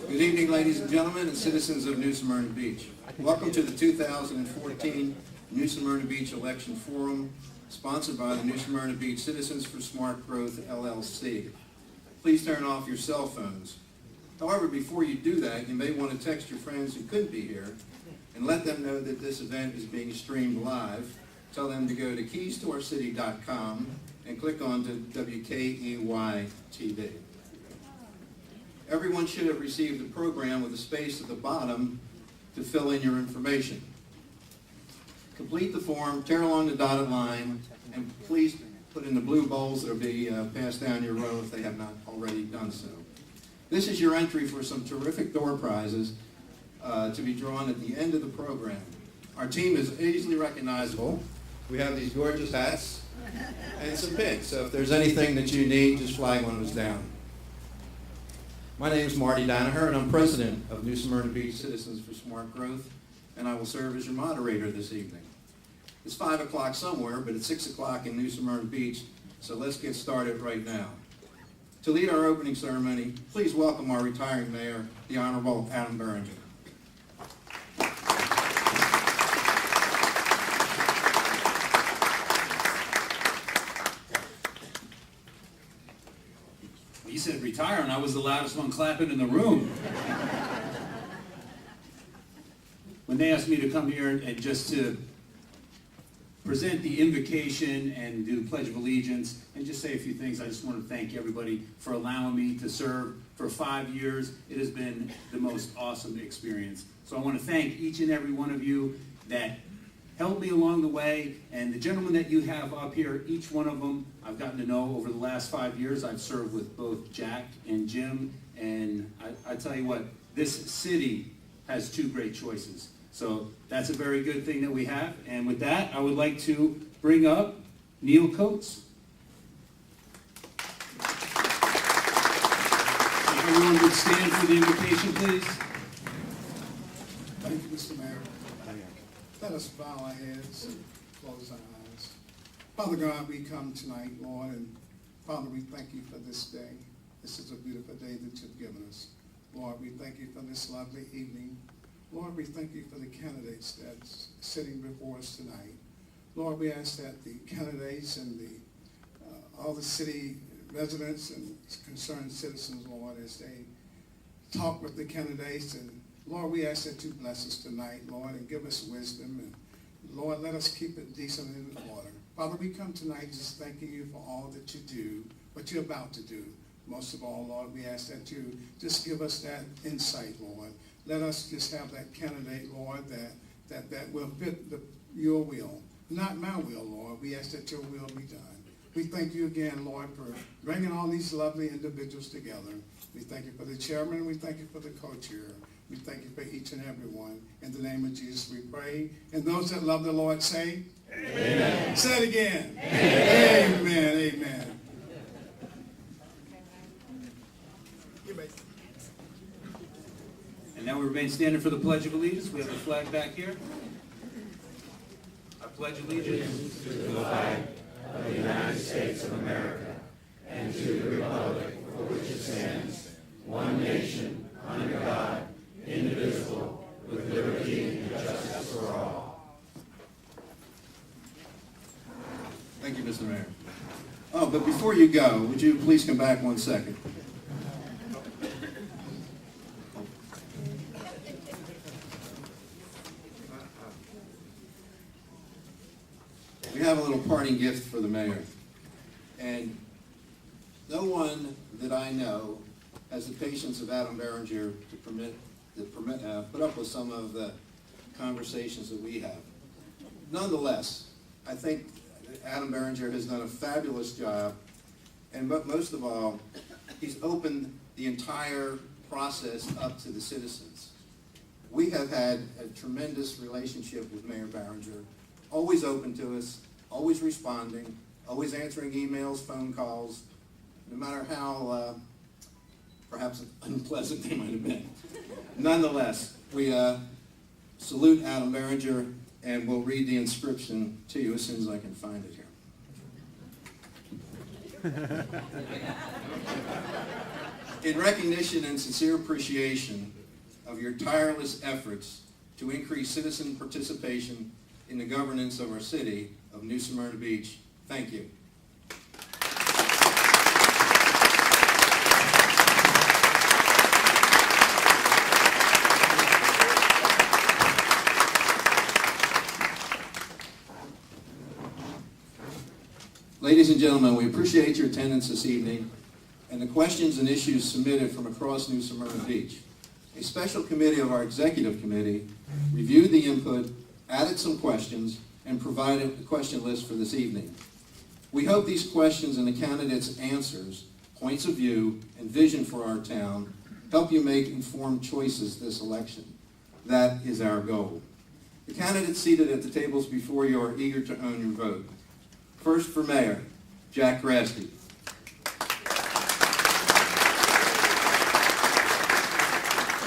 Good evening, ladies and gentlemen, and citizens of New Smyrna Beach. Welcome to the 2014 New Smyrna Beach Election Forum, sponsored by the New Smyrna Beach Citizens for Smart Growth, LLC. Please turn off your cell phones. However, before you do that, you may want to text your friends who couldn't be here and let them know that this event is being streamed live. Tell them to go to keystourcity.com and click on to WKEY TV. Everyone should have received a program with a space at the bottom to fill in your information. Complete the form, tear along the dotted line, and please put in the blue bowls that will be passed down your row if they have not already done so. This is your entry for some terrific door prizes to be drawn at the end of the program. Our team is easily recognizable. We have these gorgeous hats and some pins, so if there's anything that you need, just flag one of us down. My name is Marty Danaher, and I'm president of New Smyrna Beach Citizens for Smart Growth, and I will serve as your moderator this evening. It's 5 o'clock somewhere, but it's 6 o'clock in New Smyrna Beach, so let's get started right now. To lead our opening ceremony, please welcome our retiring mayor, the Honorable Adam Berenger. He said retire, and I was the loudest one clapping in the room. When they asked me to come here and just to present the invocation and do the Pledge of Allegiance and just say a few things, I just want to thank everybody for allowing me to serve for 5 years. It has been the most awesome experience. So I want to thank each and every one of you that helped me along the way, and the gentlemen that you have up here, each one of them, I've gotten to know over the last 5 years. I've served with both Jack and Jim, and I tell you what, this city has two great choices. So that's a very good thing that we have, and with that, I would like to bring up Neil Coates. If everyone would stand for the invocation, please. Thank you, Mr. Mayor. Let us bow our heads and close our eyes. Father God, we come tonight, Lord, and Father, we thank you for this day. This is a beautiful day that you've given us. Lord, we thank you for this lovely evening. Lord, we thank you for the candidates that's sitting before us tonight. Lord, we ask that the candidates and all the city residents and concerned citizens, Lord, as they talk with the candidates, and Lord, we ask that you bless us tonight, Lord, and give us wisdom. And Lord, let us keep it decent and in order. Father, we come tonight just thanking you for all that you do, what you're about to do. Most of all, Lord, we ask that you just give us that insight, Lord. Let us just have that candidate, Lord, that will fit your will, not my will, Lord. We ask that your will be done. We thank you again, Lord, for bringing all these lovely individuals together. We thank you for the chairman. We thank you for the co-chair. We thank you for each and every one. In the name of Jesus, we pray. And those that love the Lord say, amen. Say it again. Amen. Amen. Amen. And now we remain standing for the Pledge of Allegiance. We have the flag back here. I pledge allegiance to the flag of the United States of America and to the republic for which it stands, one nation, under God, indivisible, with liberty and justice for all. Thank you, Mr. Mayor. Oh, but before you go, would you please come back 1 second? We have a little parting gift for the mayor. And no one that I know has the patience of Adam Berenger to put up with some of the conversations that we have. Nonetheless, I think Adam Berenger has done a fabulous job, and most of all, he's opened the entire process up to the citizens. We have had a tremendous relationship with Mayor Berenger, always open to us, always responding, always answering emails, phone calls, no matter how perhaps unpleasant they might have been. Nonetheless, we salute Adam Berenger, and we'll read the inscription to you as soon as I can find it here. In recognition and sincere appreciation of your tireless efforts to increase citizen participation in the governance of our city of New Smyrna Beach, thank you. Ladies and gentlemen, we appreciate your attendance this evening and the questions and issues submitted from across New Smyrna Beach. A special committee of our executive committee reviewed the input, added some questions, and provided a question list for this evening. We hope these questions and the candidates' answers, points of view, and vision for our town help you make informed choices this election. That is our goal. The candidates seated at the tables before you are eager to own your vote. First for mayor, Jack GRASTY.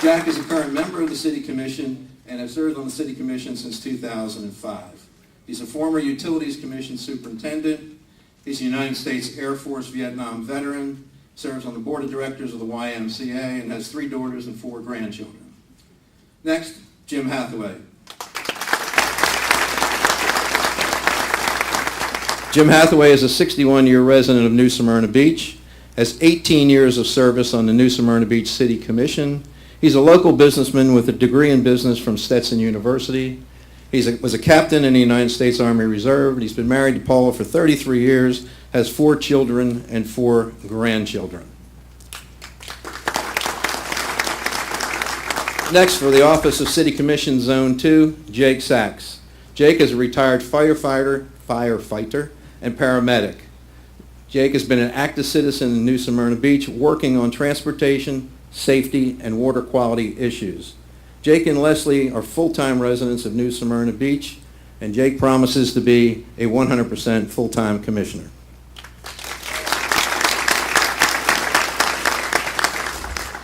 Jack is a current member of the City Commission and has served on the City Commission since 2005. He's a former Utilities Commission superintendent. He's a United States Air Force Vietnam veteran, serves on the board of directors of the YMCA, and has 3 daughters and 4 grandchildren. Next, Jim Hathaway. Jim Hathaway is a 61-year resident of New Smyrna Beach, has 18 years of service on the New Smyrna Beach City Commission. He's a local businessman with a degree in business from Stetson University. He was a captain in the United States Army Reserve. He's been married to Paula for 33 years, has 4 children and 4 grandchildren. Next, for the Office of City Commission Zone 2, Jake SACS. Jake is a retired firefighter, and paramedic. Jake has been an active citizen in New Smyrna Beach, working on transportation, safety, and water quality issues. Jake and Leslie are full-time residents of New Smyrna Beach, and Jake promises to be a 100% full-time commissioner.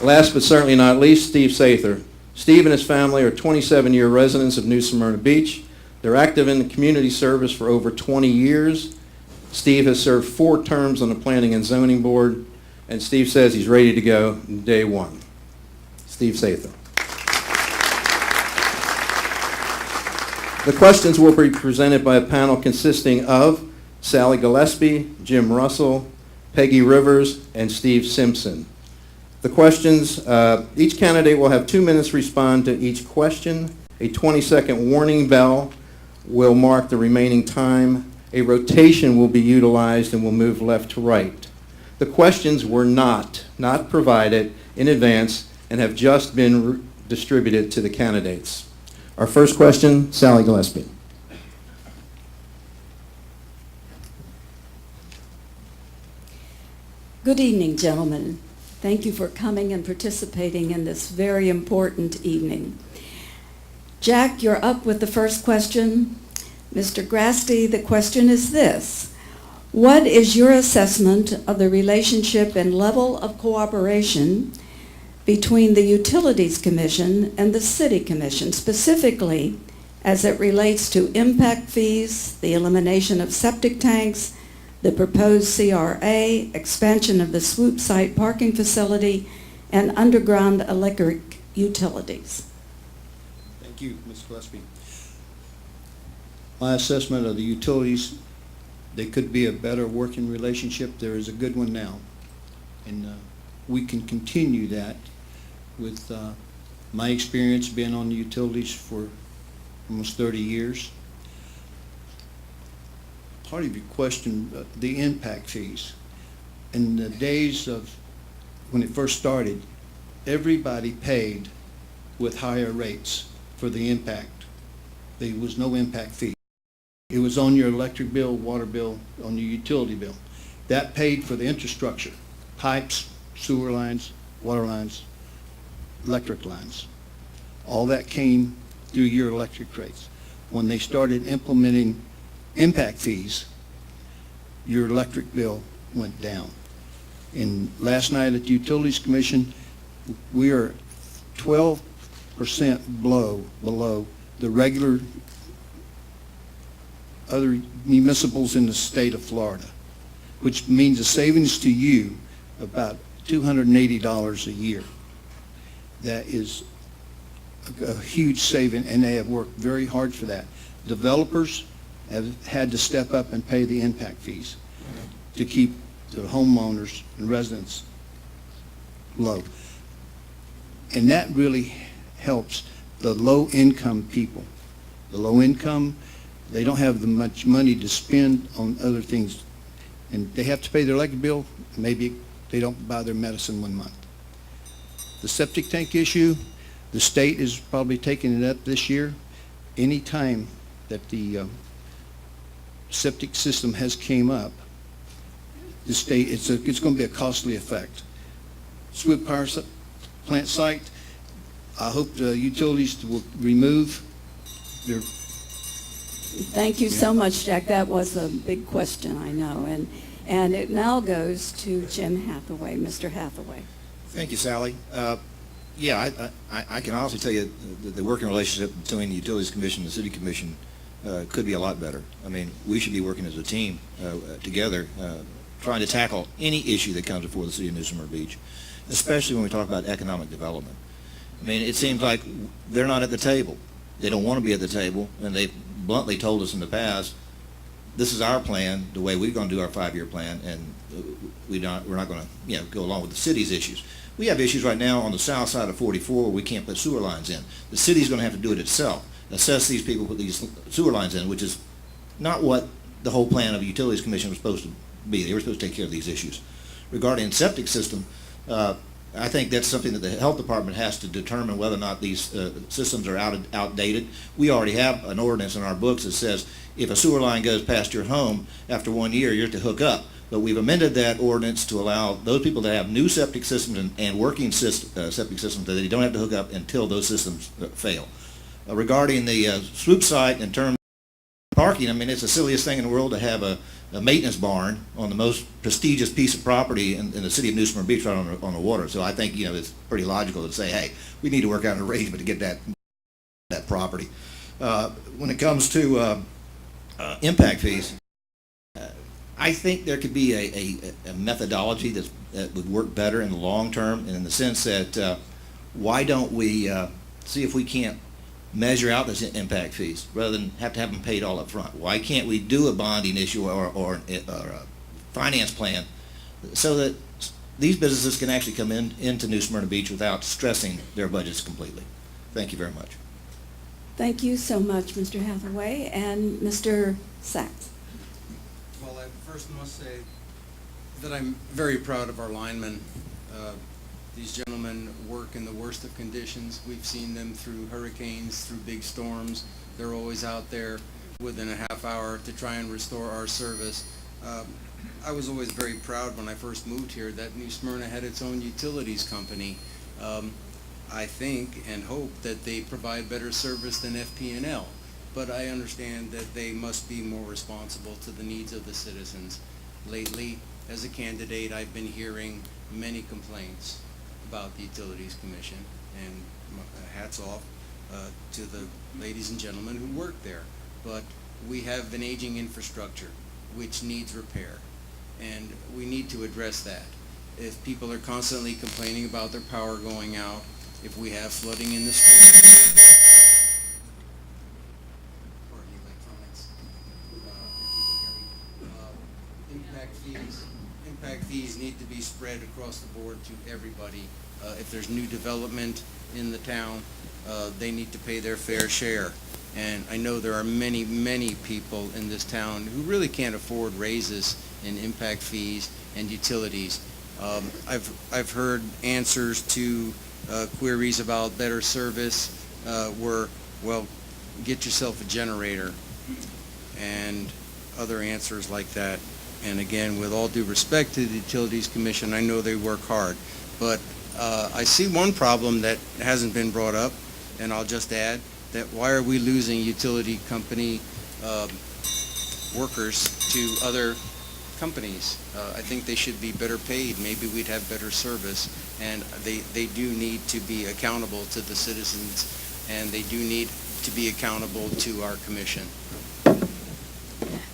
Last but certainly not least, Steve SATHER. Steve and his family are 27-year residents of New Smyrna Beach. They're active in the community service for over 20 years. Steve has served 4 terms on the Planning and Zoning Board, and Steve says he's ready to go day one. Steve SATHER. The questions will be presented by a panel consisting of Sally Gillespie, Jim Russell, Peggy Rivers, and Steve Simpson. The questions, each candidate will have 2 minutes to respond to each question. A 20-second warning bell will mark the remaining time. A rotation will be utilized and will move left to right. The questions were not provided in advance and have just been distributed to the candidates. Our first question, Sally Gillespie. Good evening, gentlemen. Thank you for coming and participating in this very important evening. Jack, you're up with the first question. Mr. GRASTY, the question is this: what is your assessment of the relationship and level of cooperation between the Utilities Commission and the City Commission, specifically as it relates to impact fees, the elimination of septic tanks, the proposed CRA, expansion of the swoop site parking facility, and underground electric utilities? Thank you, Ms. Gillespie. My assessment of the utilities, they could be a better working relationship. There is a good one now, and we can continue that with my experience being on the utilities for almost 30 years. Part of your question, the impact fees. In the days of when it first started, everybody paid with higher rates for the impact. There was no impact fee. It was on your electric bill, water bill, on your utility bill. That paid for the infrastructure, pipes, sewer lines, water lines, electric lines. All that came through your electric rates. When they started implementing impact fees, your electric bill went down. And last night at the Utilities Commission, we are 12% below the regular other municipals in the state of Florida, which means a savings to you about $280 a year. That is a huge saving, and they have worked very hard for that. Developers have had to step up and pay the impact fees to keep the homeowners and residents low. And that really helps the low-income people. The low-income, they don't have the much money to spend on other things, and they have to pay their electric bill. Maybe they don't buy their medicine 1 month. The septic tank issue, the state is probably taking it up this year. Any time that the septic system has came up, the state, it's going to be a costly effect. Swift Power Plant site, I hope the utilities will remove their. Thank you so much, Jack. That was a big question, I know. And it now goes to Jim Hathaway. Mr. Hathaway. Thank you, Sally. Yeah, I can honestly tell you the working relationship between the Utilities Commission and the City Commission could be a lot better. I mean, we should be working as a team together, trying to tackle any issue that comes before the City of New Smyrna Beach, especially when we talk about economic development. I mean, it seems like they're not at the table. They don't want to be at the table, and they've bluntly told us in the past, this is our plan, the way we're going to do our 5-year plan, and we're not going to go along with the city's issues. We have issues right now on the south side of 44 where we can't put sewer lines in. The city's going to have to do it itself, assess these people, put these sewer lines in, which is not what the whole plan of the Utilities Commission was supposed to be. They were supposed to take care of these issues. Regarding septic system, I think that's something that the health department has to determine whether or not these systems are outdated. We already have an ordinance in our books that says if a sewer line goes past your home after 1 year, you're to hook up. But we've amended that ordinance to allow those people that have new septic systems and working septic systems that they don't have to hook up until those systems fail. Regarding the swoop site in terms of parking, I mean, it's the silliest thing in the world to have a maintenance barn on the most prestigious piece of property in the city of New Smyrna Beach right on the water. So I think, it's pretty logical to say, hey, we need to work out an arrangement to get that property. When it comes to impact fees, I think there could be a methodology that would work better in the long term, and in the sense that why don't we see if we can't measure out those impact fees rather than have to have them paid all up front? Why can't we do a bonding issue or a finance plan so that these businesses can actually come into New Smyrna Beach without stressing their budgets completely? Thank you very much. Thank you so much, Mr. Hathaway. And Mr. Sachs. Well, I first must say that I'm very proud of our linemen. These gentlemen work in the worst of conditions. We've seen them through hurricanes, through big storms. They're always out there within a half hour to try and restore our service. I was always very proud when I first moved here that New Smyrna had its own utilities company. I think and hope that they provide better service than FP&L, but I understand that they must be more responsible to the needs of the citizens. Lately, as a candidate, I've been hearing many complaints about the Utilities Commission, and hats off to the ladies and gentlemen who work there. But we have an aging infrastructure which needs repair, and we need to address that. If people are constantly complaining about their power going out, if we have flooding in the streets, or the electronics, impact fees need to be spread across the board to everybody. If there's new development in the town, they need to pay their fair share. And I know there are many, many people in this town who really can't afford raises in impact fees and utilities. I've heard answers to queries about better service were, well, get yourself a generator, and other answers like that. And again, with all due respect to the Utilities Commission, I know they work hard, but I see one problem that hasn't been brought up, and I'll just add that why are we losing utility company workers to other companies? I think they should be better paid. Maybe we'd have better service, and they do need to be accountable to the citizens, and they do need to be accountable to our commission.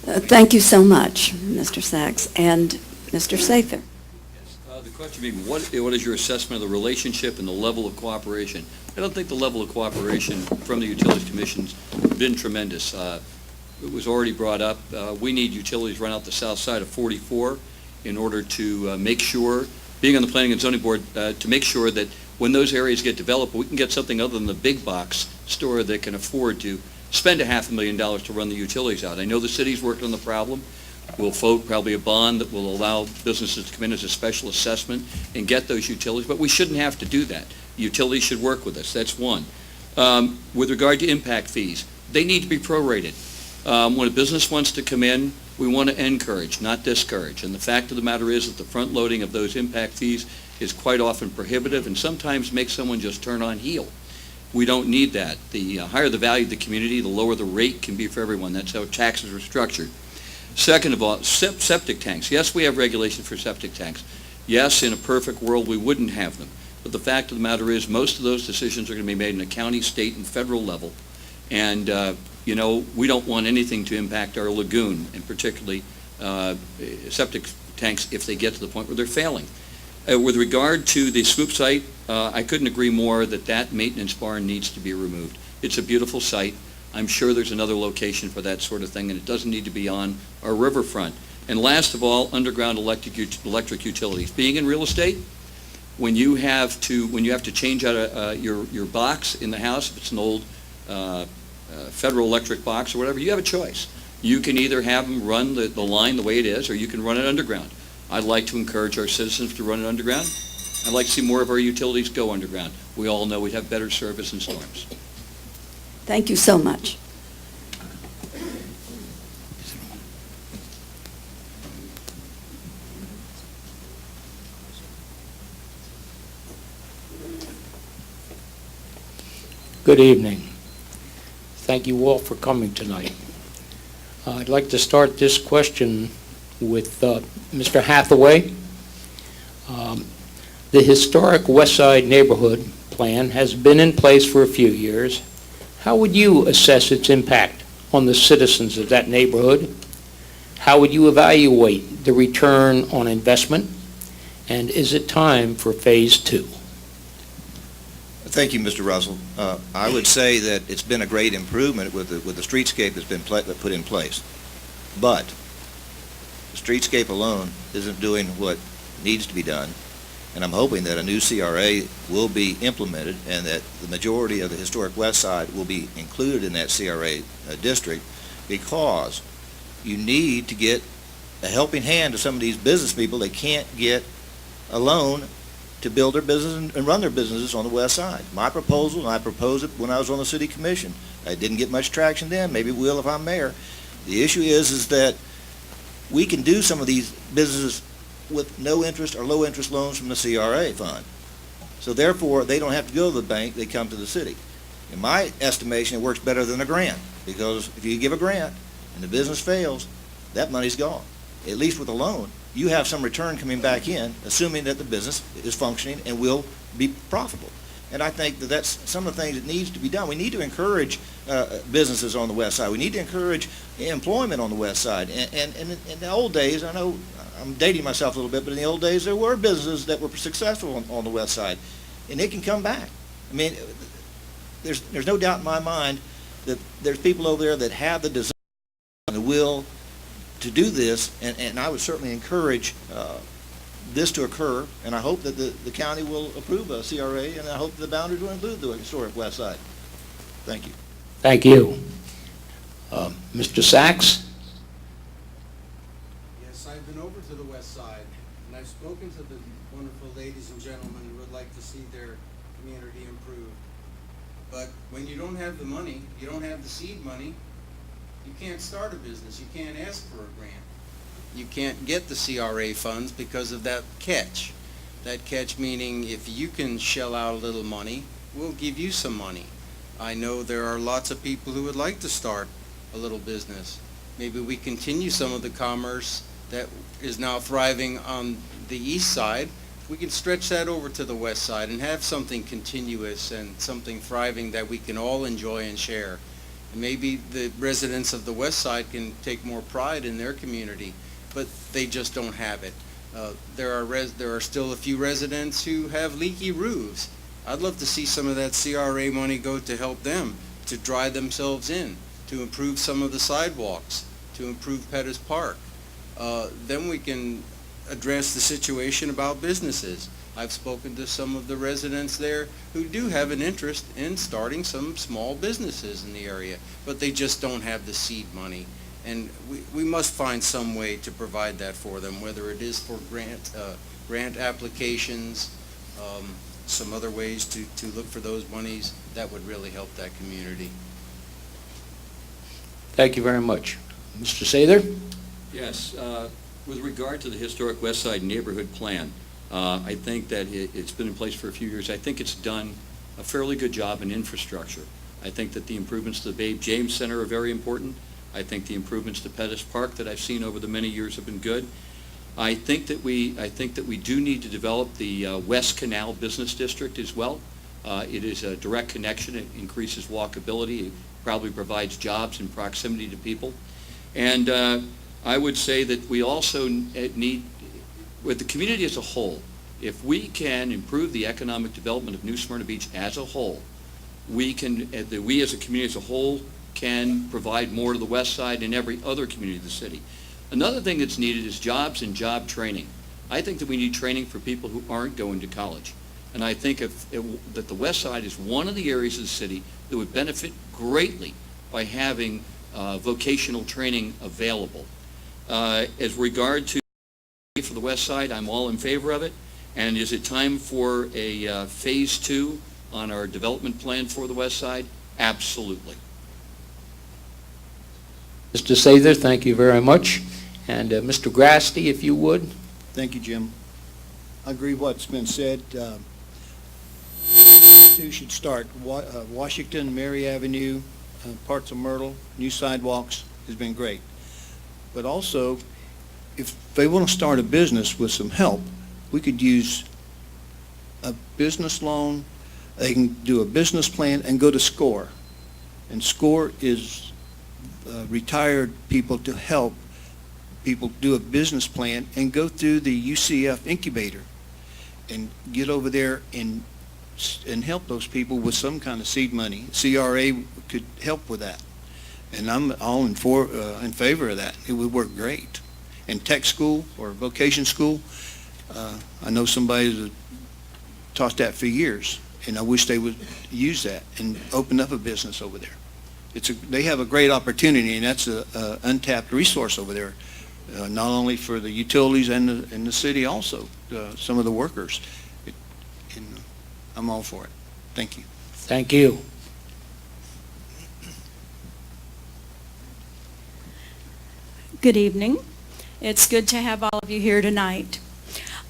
Thank you so much, Mr. Sachs. And Mr. Sather. Yes. The question being, what is your assessment of the relationship and the level of cooperation? I don't think the level of cooperation from the Utilities Commission's been tremendous. It was already brought up. We need utilities run out the south side of 44 in order to make sure, being on the Planning and Zoning Board, to make sure that when those areas get developed, we can get something other than the big box store that can afford to spend $500,000 to run the utilities out. I know the city's working on the problem. We'll vote probably a bond that will allow businesses to come in as a special assessment and get those utilities, but we shouldn't have to do that. Utilities should work with us. That's one. With regard to impact fees, they need to be prorated. When a business wants to come in, we want to encourage, not discourage. And the fact of the matter is that the front loading of those impact fees is quite often prohibitive and sometimes makes someone just turn on heel. We don't need that. The higher the value of the community, the lower the rate can be for everyone. That's how taxes are structured. Second of all, septic tanks. Yes, we have regulations for septic tanks. Yes, in a perfect world, we wouldn't have them. But the fact of the matter is most of those decisions are going to be made in a county, state, and federal level. And, you know, we don't want anything to impact our lagoon, and particularly septic tanks if they get to the point where they're failing. With regard to the scoop site, I couldn't agree more that that maintenance barn needs to be removed. It's a beautiful site. I'm sure there's another location for that sort of thing, and it doesn't need to be on our riverfront. And last of all, underground electric utilities. Being in real estate, when you have to change out your box in the house, if it's an old Federal Electric box or whatever, you have a choice. You can either have them run the line the way it is, or you can run it underground. I'd like to encourage our citizens to run it underground. I'd like to see more of our utilities go underground. We all know we'd have better service in storms. Thank you so much. Good evening. Thank you all for coming tonight. I'd like to start this question with Mr. Hathaway. The historic West Side neighborhood plan has been in place for a few years. How would you assess its impact on the citizens of that neighborhood? How would you evaluate the return on investment? And is it time for phase 2? Thank you, Mr. Russell. I would say that it's been a great improvement with the streetscape that's been put in place. But the streetscape alone isn't doing what needs to be done. And I'm hoping that a new CRA will be implemented and that the majority of the historic West Side will be included in that CRA district, because you need to get a helping hand to some of these business people that can't get a loan to build their business and run their businesses on the West Side. My proposal, and I proposed it when I was on the City Commission. I didn't get much traction then. Maybe it will if I'm mayor. The issue is that we can do some of these businesses with no interest or low interest loans from the CRA fund. So therefore, they don't have to go to the bank, they come to the city. In my estimation, it works better than a grant, because if you give a grant and the business fails, that money's gone. At least with a loan, you have some return coming back in, assuming that the business is functioning and will be profitable. And I think that that's some of the things that needs to be done. We need to encourage businesses on the West Side. We need to encourage employment on the West Side. And in the old days, I know I'm dating myself a little bit, but in the old days there were businesses that were successful on the West Side, and it can come back. I mean, there's no doubt in my mind that there's people over there that have the desire and the will to do this, and I would certainly encourage this to occur, and I hope that the county will approve a CRA, and I hope the boundaries will include the historic West Side. Thank you. Thank you. Mr. Sachs? Yes, I've been over to the West Side, and I've spoken to the wonderful ladies and gentlemen who would like to see their community improved. But when you don't have the money, you don't have the seed money, you can't start a business, you can't ask for a grant. You can't get the CRA funds because of that catch. That catch meaning if you can shell out a little money, we'll give you some money. I know there are lots of people who would like to start a little business. Maybe we continue some of the commerce that is now thriving on the east side. We can stretch that over to the west side and have something continuous and something thriving that we can all enjoy and share. And maybe the residents of the west side can take more pride in their community, but they just don't have it. There are still a few residents who have leaky roofs. I'd love to see some of that CRA money go to help them, to dry themselves in, to improve some of the sidewalks, to improve Pettis Park. Then we can address the situation about businesses. I've spoken to some of the residents there who do have an interest in starting some small businesses in the area, but they just don't have the seed money. And we must find some way to provide that for them, whether it is for grant applications, some other ways to look for those monies. That would really help that community. Thank you very much. Mr. Sather? Yes, with regard to the Historic West Side Neighborhood Plan, I think that it's been in place for a few years. I think it's done a fairly good job in infrastructure. I think that the improvements to the Babe James Center are very important. I think the improvements to Pettis Park that I've seen over the many years have been good. I think that we do need to develop the West Canal Business District as well. It is a direct connection. It increases walkability. It probably provides jobs and proximity to people. And I would say that we also need, with the community as a whole, if we can improve the economic development of New Smyrna Beach as a whole, we as a community as a whole can provide more to the west side and every other community of the city. Another thing that's needed is jobs and job training. I think that we need training for people who aren't going to college. And I think that the west side is one of the areas of the city that would benefit greatly by having vocational training available. As regard to for the west side, I'm all in favor of it. And is it time for a phase 2 on our development plan for the west side? Absolutely. Mr. Sather, thank you very much. And Mr. GRASTY, if you would. Thank you, Jim. I agree with what's been said. Two should start. Washington, Mary Avenue, parts of Myrtle, new sidewalks has been great. But also, if they want to start a business with some help, we could use a business loan. They can do a business plan and go to SCORE. And SCORE is retired people to help people do a business plan and go through the UCF incubator and get over there and help those people with some kind of seed money. CRA could help with that. And I'm all in favor of that. It would work great. And tech school or vocation school, I know somebody that taught that for years, and I wish they would use that and open up a business over there. They have a great opportunity, and that's an untapped resource over there, not only for the utilities and the city also, some of the workers. I'm all for it. Thank you. Thank you. Good evening. It's good to have all of you here tonight.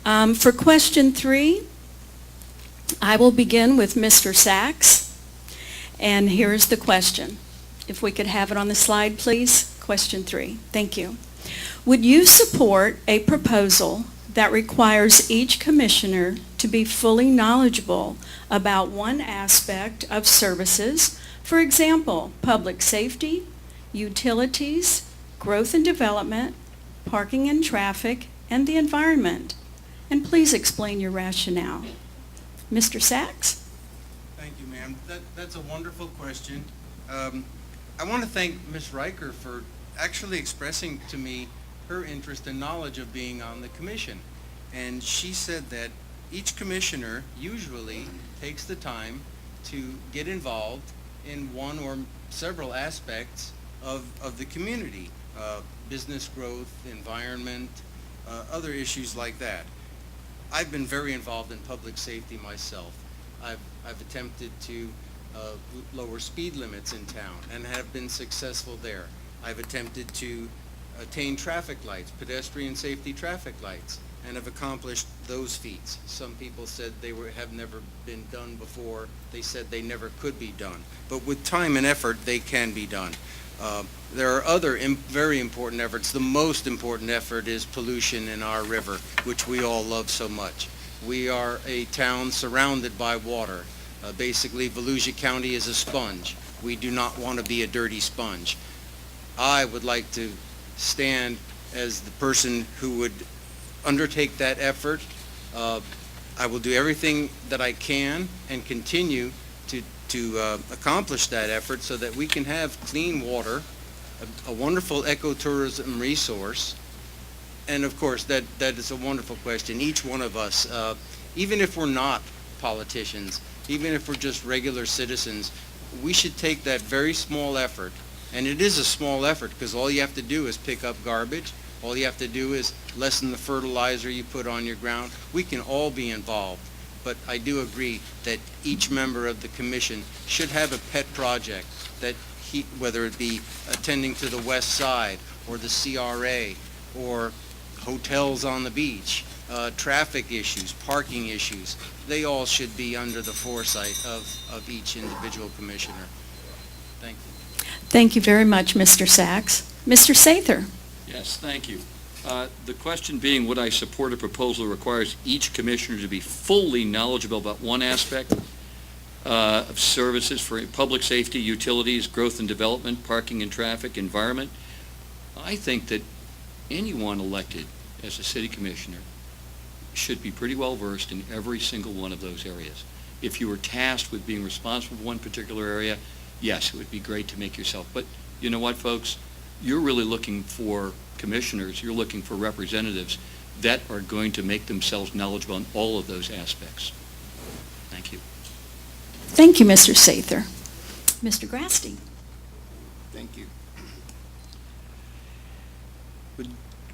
For question 3, I will begin with Mr. SACS. And here's the question. If we could have it on the slide, please. Question 3. Thank you. Would you support a proposal that requires each commissioner to be fully knowledgeable about one aspect of services, for example, public safety, utilities, growth and development, parking and traffic, and the environment? And please explain your rationale. Mr. Sachs? Thank you, ma'am. That's a wonderful question. I want to thank Ms. Riker for actually expressing to me her interest and knowledge of being on the commission. And she said that each commissioner usually takes the time to get involved in one or several aspects of the community, business growth, environment, other issues like that. I've been very involved in public safety myself. I've attempted to lower speed limits in town and have been successful there. I've attempted to attain traffic lights, pedestrian safety traffic lights, and have accomplished those feats. Some people said they have never been done before. They said they never could be done. But with time and effort, they can be done. There are other very important efforts. The most important effort is pollution in our river, which we all love so much. We are a town surrounded by water. Basically, Volusia County is a sponge. We do not want to be a dirty sponge. I would like to stand as the person who would undertake that effort. I will do everything that I can and continue to accomplish that effort so that we can have clean water, a wonderful ecotourism resource. And of course, that is a wonderful question. Each one of us, even if we're not politicians, even if we're just regular citizens, we should take that very small effort, and it is a small effort because all you have to do is pick up garbage, all you have to do is lessen the fertilizer you put on your ground. We can all be involved, but I do agree that each member of the commission should have a pet project that whether it be attending to the west side or the CRA or hotels on the beach, traffic issues, parking issues, they all should be under the foresight of each individual commissioner. Thank you. Thank you very much, Mr. Sachs. Mr. Sather. Yes, thank you. The question being, would I support a proposal that requires each commissioner to be fully knowledgeable about one aspect of services for public safety, utilities, growth and development, parking and traffic, environment? I think that anyone elected as a city commissioner should be pretty well versed in every single one of those areas. If you were tasked with being responsible for one particular area, yes, it would be great to make yourself. But you know what, folks? You're really looking for commissioners, you're looking for representatives that are going to make themselves knowledgeable in all of those aspects. Thank you. Thank you, Mr. Sather. Mr. GRASTY. Thank you.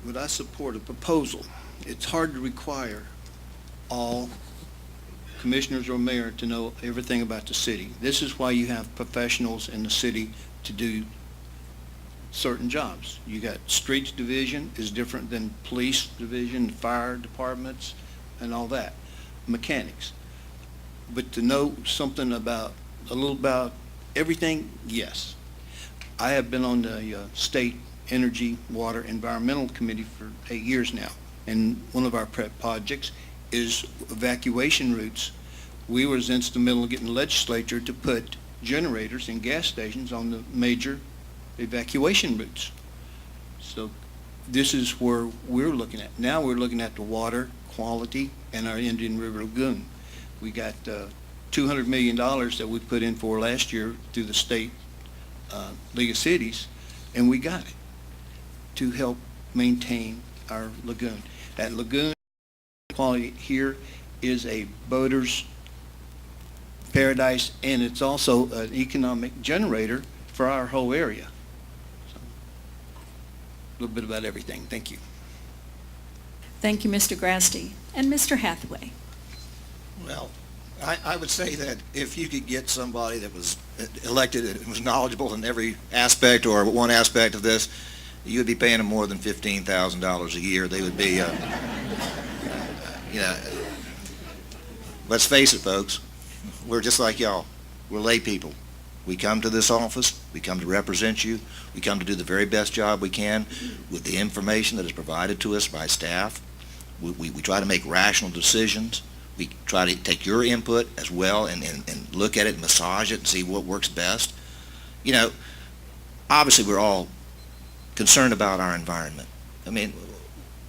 Would I support a proposal? It's hard to require all commissioners or mayor to know everything about the city. This is why you have professionals in the city to do certain jobs. You got streets division is different than police division, fire departments, and all that. Mechanics. But to know something about, a little about everything, yes. I have been on the state Energy, Water, Environmental Committee for 8 years now. And one of our prep projects is evacuation routes. We was instrumental in getting the legislature to put generators and gas stations on the major evacuation routes. So this is where we're looking at. Now we're looking at the water quality and our Indian River Lagoon. We got $200 million that we put in for last year through the state League of Cities, and we got it to help maintain our lagoon. That lagoon quality here is a boater's paradise, and it's also an economic generator for our whole area. So, a little bit about everything. Thank you. Thank you, Mr. GRASTY. And Mr. Hathaway. Well, I would say that if you could get somebody that was elected and was knowledgeable in every aspect or one aspect of this, you would be paying them more than $15,000 a year. They would be, you know, let's face it, folks. We're just like y'all. We're lay people. We come to this office. We come to represent you. We come to do the very best job we can with the information that is provided to us by staff. We try to make rational decisions. We try to take your input as well and look at it and massage it and see what works best. You know, obviously we're all concerned about our environment. I mean,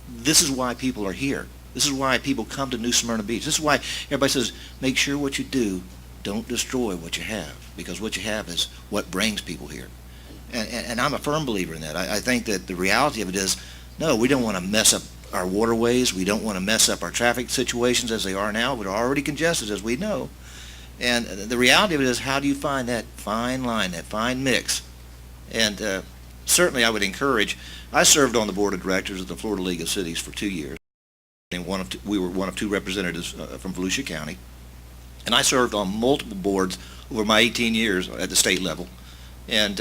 this is why people are here. This is why people come to New Smyrna Beach. This is why everybody says, make sure what you do, don't destroy what you have, because what you have is what brings people here. And I'm a firm believer in that. I think that the reality of it is, no, we don't want to mess up our waterways. We don't want to mess up our traffic situations as they are now. We're already congested, as we know. And the reality of it is, how do you find that fine line, that fine mix? And certainly I would encourage, I served on the board of directors of the Florida League of Cities for 2 years. And we were one of 2 representatives from Volusia County. And I served on multiple boards over my 18 years at the state level. And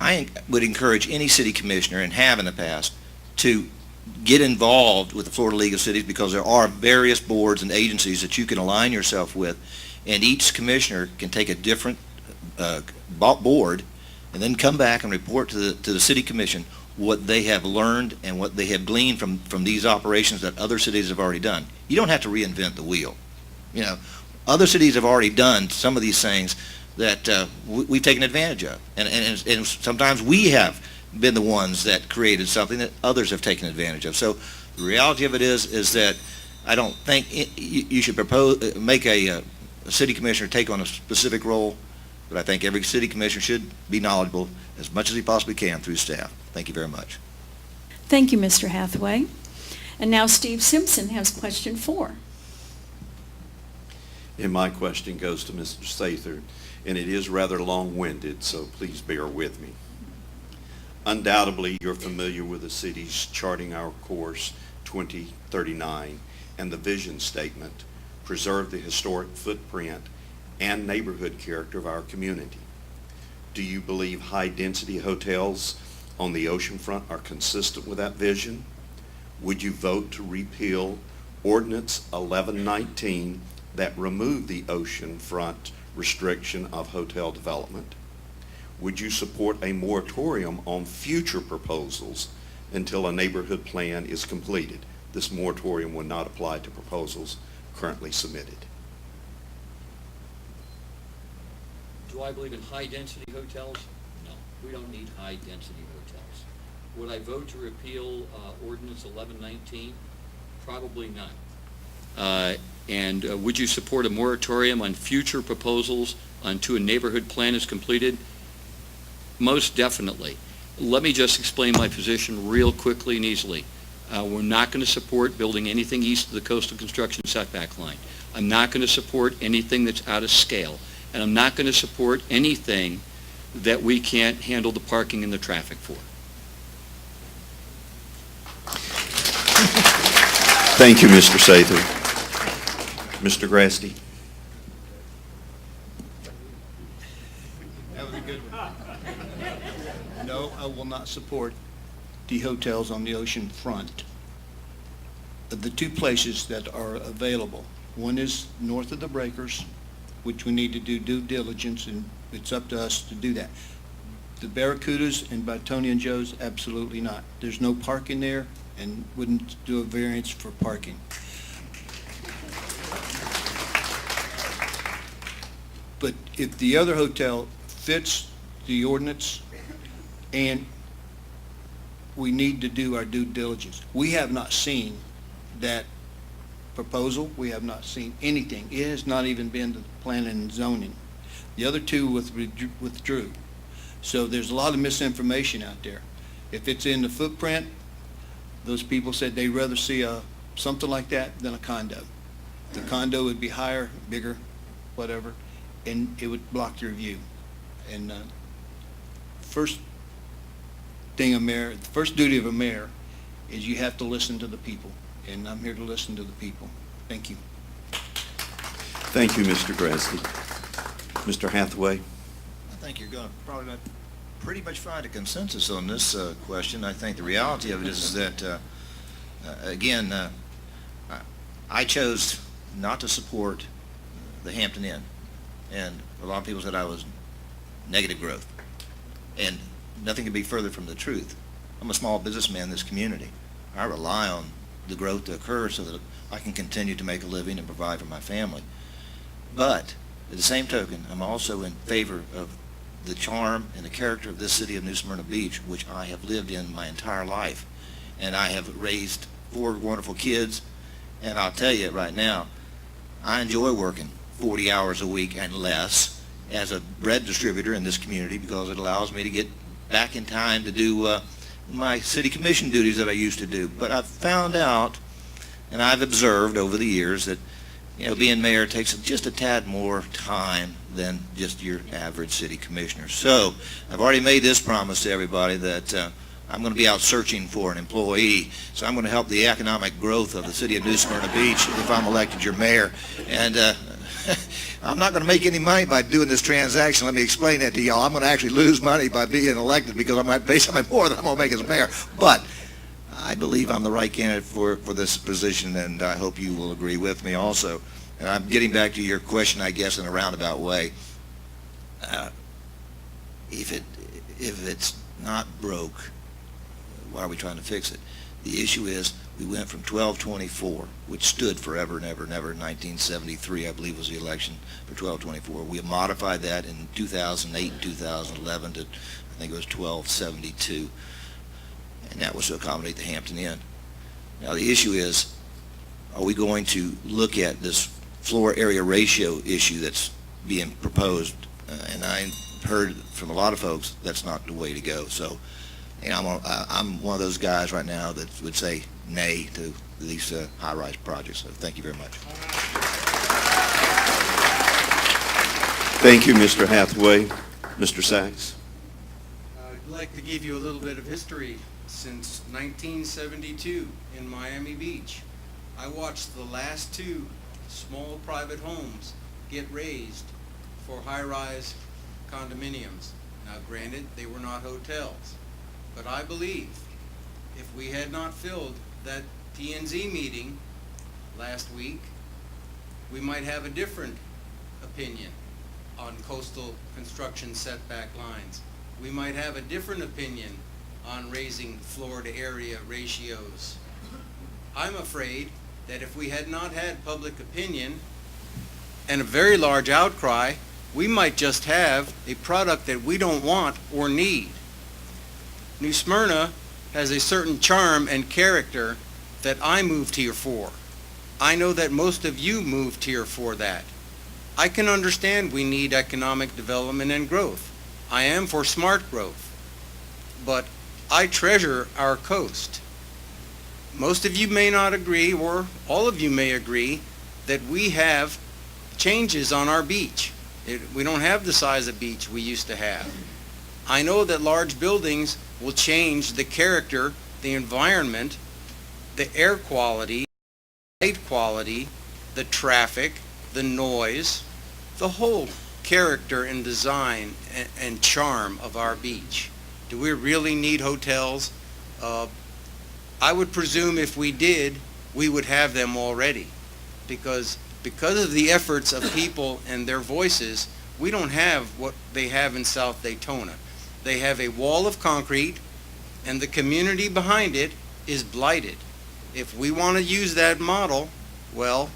I would encourage any city commissioner, and have in the past, to get involved with the Florida League of Cities, because there are various boards and agencies that you can align yourself with, and each commissioner can take a different board and then come back and report to the city commission what they have learned and what they have gleaned from these operations that other cities have already done. You don't have to reinvent the wheel. You know, other cities have already done some of these things that we've taken advantage of, and sometimes we have been the ones that created something that others have taken advantage of. So The reality of it is that I don't think you should make a city commissioner take on a specific role, but I think every city commissioner should be knowledgeable as much as he possibly can through staff. Thank you very much. Thank you, Mr. Hathaway. And now Steve Simpson has question 4. And my question goes to Mr. Sather, and it is rather long-winded, so please bear with me. Undoubtedly, you're familiar with the city's Charting Our Course 2039 and the vision statement, preserve the historic footprint and neighborhood character of our community. Do you believe high-density hotels on the oceanfront are consistent with that vision? Would you vote to repeal Ordinance 1119 that removed the oceanfront restriction of hotel development? Would you support a moratorium on future proposals until a neighborhood plan is completed? This moratorium would not apply to proposals currently submitted. Do I believe in high-density hotels? No, we don't need high-density hotels. Would I vote to repeal Ordinance 1119? Probably not. And would you support a moratorium on future proposals until a neighborhood plan is completed? Most definitely. Let me just explain my position real quickly and easily. We're not going to support building anything east of the coastal construction setback line. I'm not going to support anything that's out of scale. And I'm not going to support anything that we can't handle the parking and the traffic for. Thank you, Mr. Sather. Mr. GRASTY. That was a good one. No, I will not support the hotels on the ocean front. The two places that are available, one is north of the breakers, which we need to do due diligence, and it's up to us to do that. The Barracudas and by Tony and Joe's, absolutely not. There's no parking there, and wouldn't do a variance for parking. But if the other hotel fits the ordinance, and we need to do our due diligence. We have not seen that proposal. We have not seen anything. It has not even been to planning and zoning. The other two withdrew. So there's a lot of misinformation out there. If it's in the footprint, those people said they'd rather see something like that than a condo. The condo would be higher, bigger, whatever, and it would block your view. And first duty of a mayor is you have to listen to the people, and I'm here to listen to the people. Thank you. Thank you, Mr. GRASTY. Mr. Hathaway. I think you're going to probably pretty much find a consensus on this question. I think the reality of it is that, again, I chose not to support the Hampton Inn, and a lot of people said I was negative growth, and nothing could be further from the truth. I'm a small businessman in this community. I rely on the growth to occur so that I can continue to make a living and provide for my family. But at the same token, I'm also in favor of the charm and the character of this city of New Smyrna Beach, which I have lived in my entire life. And I have raised 4 wonderful kids, and I'll tell you right now, I enjoy working 40 hours a week and less as a bread distributor in this community because it allows me to get back in time to do my city commission duties that I used to do. But I've found out, and I've observed over the years, that being mayor takes just a tad more time than just your average city commissioner. So I've already made this promise to everybody that I'm going to be out searching for an employee. So I'm going to help the economic growth of the city of New Smyrna Beach if I'm elected your mayor. And I'm not going to make any money by doing this transaction. Let me explain that to y'all. I'm going to actually lose money by being elected because I might pay something more than I'm going to make as mayor. But I believe I'm the right candidate for this position, and I hope you will agree with me also. And I'm getting back to your question, I guess, in a roundabout way. If it's not broke, why are we trying to fix it? The issue is we went from 1224, which stood forever and ever and ever. 1973, I believe, was the election for 1224. We modified that in 2008 and 2011 to, I think it was 1272, and that was to accommodate the Hampton Inn. Now, the issue is, are we going to look at this floor area ratio issue that's being proposed? And I heard from a lot of folks that's not the way to go. So, you know, I'm one of those guys right now that would say nay to these high-rise projects. So thank you very much. Thank you, Mr. Hathaway. Mr. Sachs? I'd like to give you a little bit of history. Since 1972 in Miami Beach, I watched the last two small private homes get raised for high-rise condominiums. Now granted, they were not hotels, but I believe if we had not filled that TNZ meeting last week, we might have a different opinion on coastal construction setback lines. We might have a different opinion on raising floor to area ratios. I'm afraid that if we had not had public opinion and a very large outcry, we might just have a product that we don't want or need. New Smyrna has a certain charm and character that I moved here for. I know that most of you moved here for that. I can understand we need economic development and growth. I am for smart growth, but I treasure our coast. Most of you may not agree, or all of you may agree, that we have changes on our beach. We don't have the size of beach we used to have. I know that large buildings will change the character, the environment, the air quality, light quality, the traffic, the noise, the whole character and design and charm of our beach. Do we really need hotels? I would presume if we did, we would have them already. Because of the efforts of people and their voices, we don't have what they have in South Daytona. They have a wall of concrete, and the community behind it is blighted. If we want to use that model, well,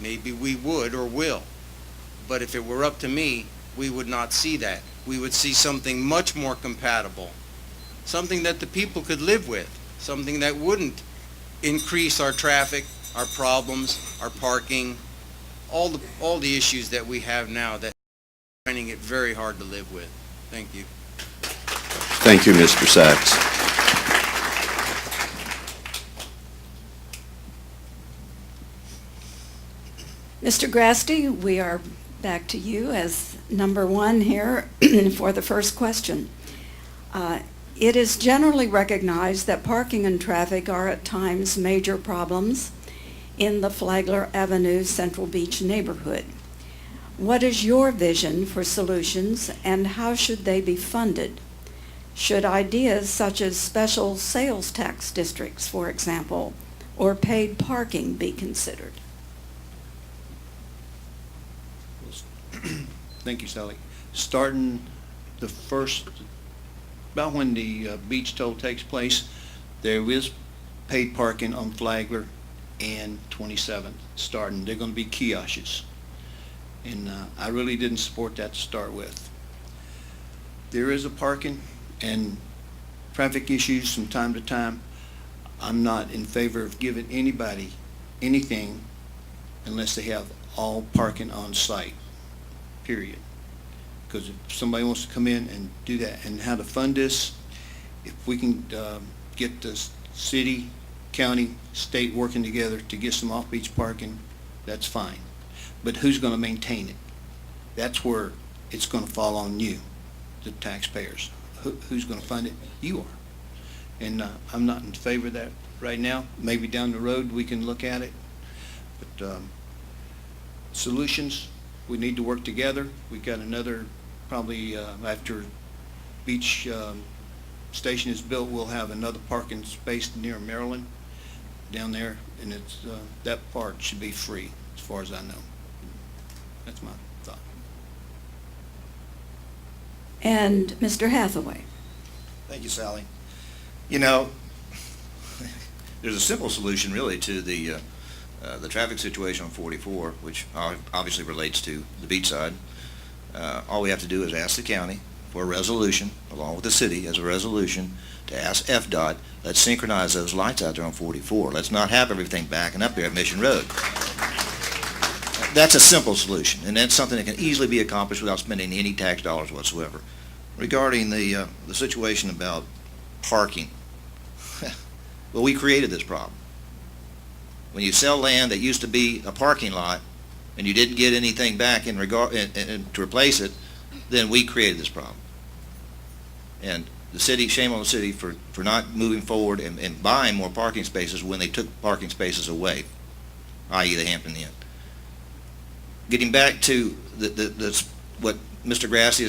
maybe we would or will. But if it were up to me, we would not see that. We would see something much more compatible, something that the people could live with, something that wouldn't increase our traffic, our problems, our parking, all the issues that we have now that are finding it very hard to live with. Thank you. Thank you, Mr. Sachs. Mr. Grasty, we are back to you as number one here for the first question. It is generally recognized that parking and traffic are at times major problems in the Flagler Avenue Central Beach neighborhood. What is your vision for solutions, and how should they be funded? Should ideas such as special sales tax districts, for example, or paid parking be considered? Thank you, Sally. Starting the first, about when the beach toll takes place, there is paid parking on Flagler and 27th starting. They're going to be kiosks. And I really didn't support that to start with. There is a parking and traffic issues from time to time. I'm not in favor of giving anybody anything unless they have all parking on site, period. Because if somebody wants to come in and do that, and how to fund this, if we can get the city, county, state working together to get some off-beach parking, that's fine. But who's going to maintain it? That's where it's going to fall on you, the taxpayers. Who's going to fund it? You are. And I'm not in favor of that right now. Maybe down the road we can look at it. But solutions, we need to work together. We've got another, probably after beach station is built, we'll have another parking space near Maryland down there, and it's that part should be free as far as I know. That's my thought. And Mr. Hathaway. Thank you, Sally. You know, there's a simple solution really to the traffic situation on 44, which obviously relates to the beach side. All we have to do is ask the county for a resolution, along with the city as a resolution, to ask FDOT, let's synchronize those lights out there on 44. Let's not have everything backing up there at Mission Road. That's a simple solution, and that's something that can easily be accomplished without spending any tax dollars whatsoever. Regarding the situation about parking, well, we created this problem. When you sell land that used to be a parking lot and you didn't get anything back in regard and to replace it, then we created this problem. And the city, shame on the city for not moving forward and buying more parking spaces when they took parking spaces away, i.e. the Hampton Inn. Getting back to what Mr. Grasty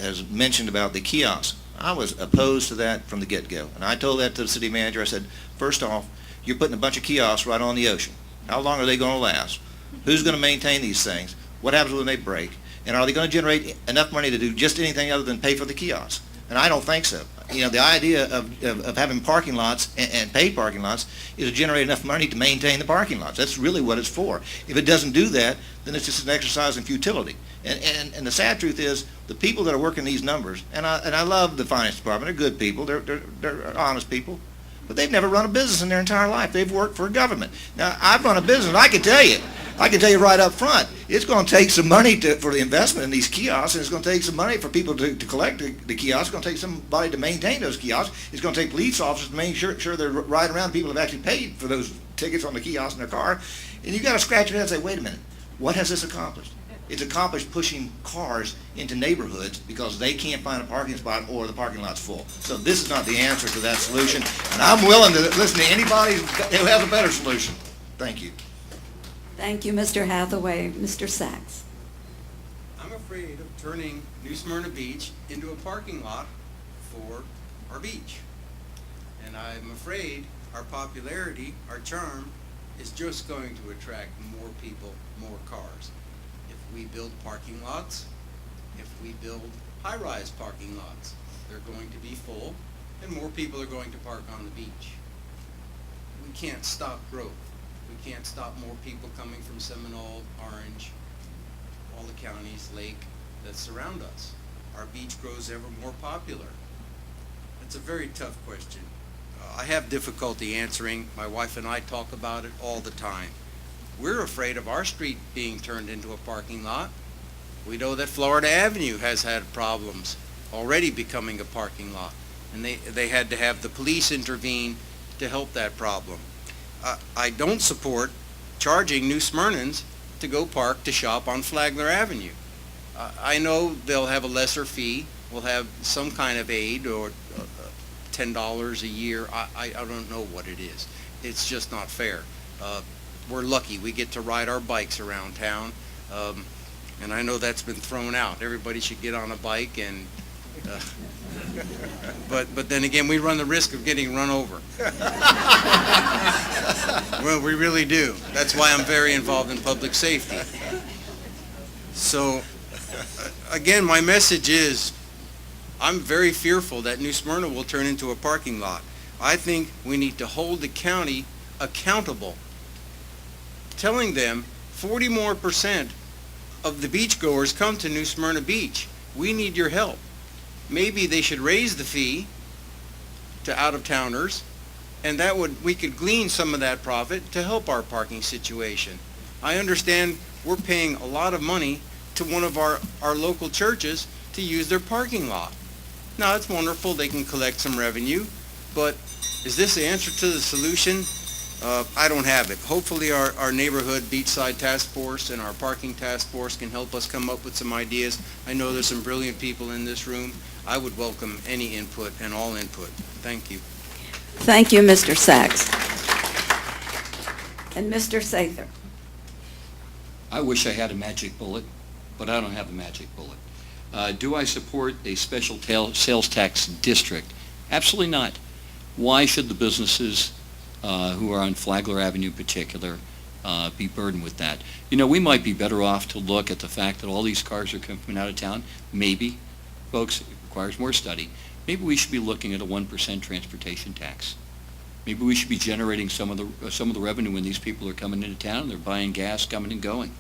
has mentioned about the kiosks, I was opposed to that from the get-go. And I told that to the city manager. I said, first off, you're putting a bunch of kiosks right on the ocean. How long are they going to last? Who's going to maintain these things? What happens when they break? And are they going to generate enough money to do just anything other than pay for the kiosks? And I don't think so. You know, the idea of having parking lots and paid parking lots is to generate enough money to maintain the parking lots. That's really what it's for. If it doesn't do that, then it's just an exercise in futility. And the sad truth is, the people that are working these numbers, and I love the finance department, they're good people, they're honest people, but they've never run a business in their entire life. They've worked for a government. Now, I've run a business, and I can tell you right up front, it's going to take some money for the investment in these kiosks, and it's going to take some money for people to collect the kiosks. It's going to take somebody to maintain those kiosks. It's going to take police officers to make sure they're riding around people who have actually paid for those tickets on the kiosk in their car. And you've got to scratch your head and say, wait a minute, what has this accomplished? It's accomplished pushing cars into neighborhoods because they can't find a parking spot or the parking lot's full. So this is not the answer to that solution, and I'm willing to listen to anybody who has a better solution. Thank you. Thank you, Mr. Hathaway. Mr. Sachs. I'm afraid of turning New Smyrna Beach into a parking lot for our beach. And I'm afraid our popularity, our charm, is just going to attract more people, more cars. If we build parking lots, if we build high-rise parking lots, they're going to be full and more people are going to park on the beach. We can't stop growth. We can't stop more people coming from Seminole, Orange, all the counties, Lake, that surround us. Our beach grows ever more popular. It's a very tough question. I have difficulty answering. My wife and I talk about it all the time. We're afraid of our street being turned into a parking lot. We know that Florida Avenue has had problems already becoming a parking lot, and they had to have the police intervene to help that problem. I don't support charging New Smyrnans to go park to shop on Flagler Avenue. I know they'll have a lesser fee, we'll have some kind of aid or $10 a year. I don't know what it is. It's just not fair. We're lucky we get to ride our bikes around town, and I know that's been thrown out. Everybody should get on a bike, and but then again, we run the risk of getting run over. Well, we really do. That's why I'm very involved in public safety. So again, my message is, I'm very fearful that New Smyrna will turn into a parking lot. I think we need to hold the county accountable, telling them 40% more of the beachgoers come to New Smyrna Beach. We need your help. Maybe they should raise the fee to out-of-towners, and we could glean some of that profit to help our parking situation. I understand we're paying a lot of money to one of our local churches to use their parking lot. Now, it's wonderful they can collect some revenue, but is this the answer to the solution? I don't have it. Hopefully our neighborhood beachside task force and our parking task force can help us come up with some ideas. I know there's some brilliant people in this room. I would welcome any input and all input. Thank you. Thank you, Mr. Sachs. And Mr. Sather. I wish I had a magic bullet, but I don't have a magic bullet. Do I support a special sales tax district? Absolutely not. Why should the businesses who are on Flagler Avenue in particular be burdened with that? You know, we might be better off to look at the fact that all these cars are coming out of town. Maybe, folks, it requires more study. Maybe we should be looking at a 1% transportation tax. Maybe we should be generating some of the revenue when these people are coming into town and they're buying gas, coming and going.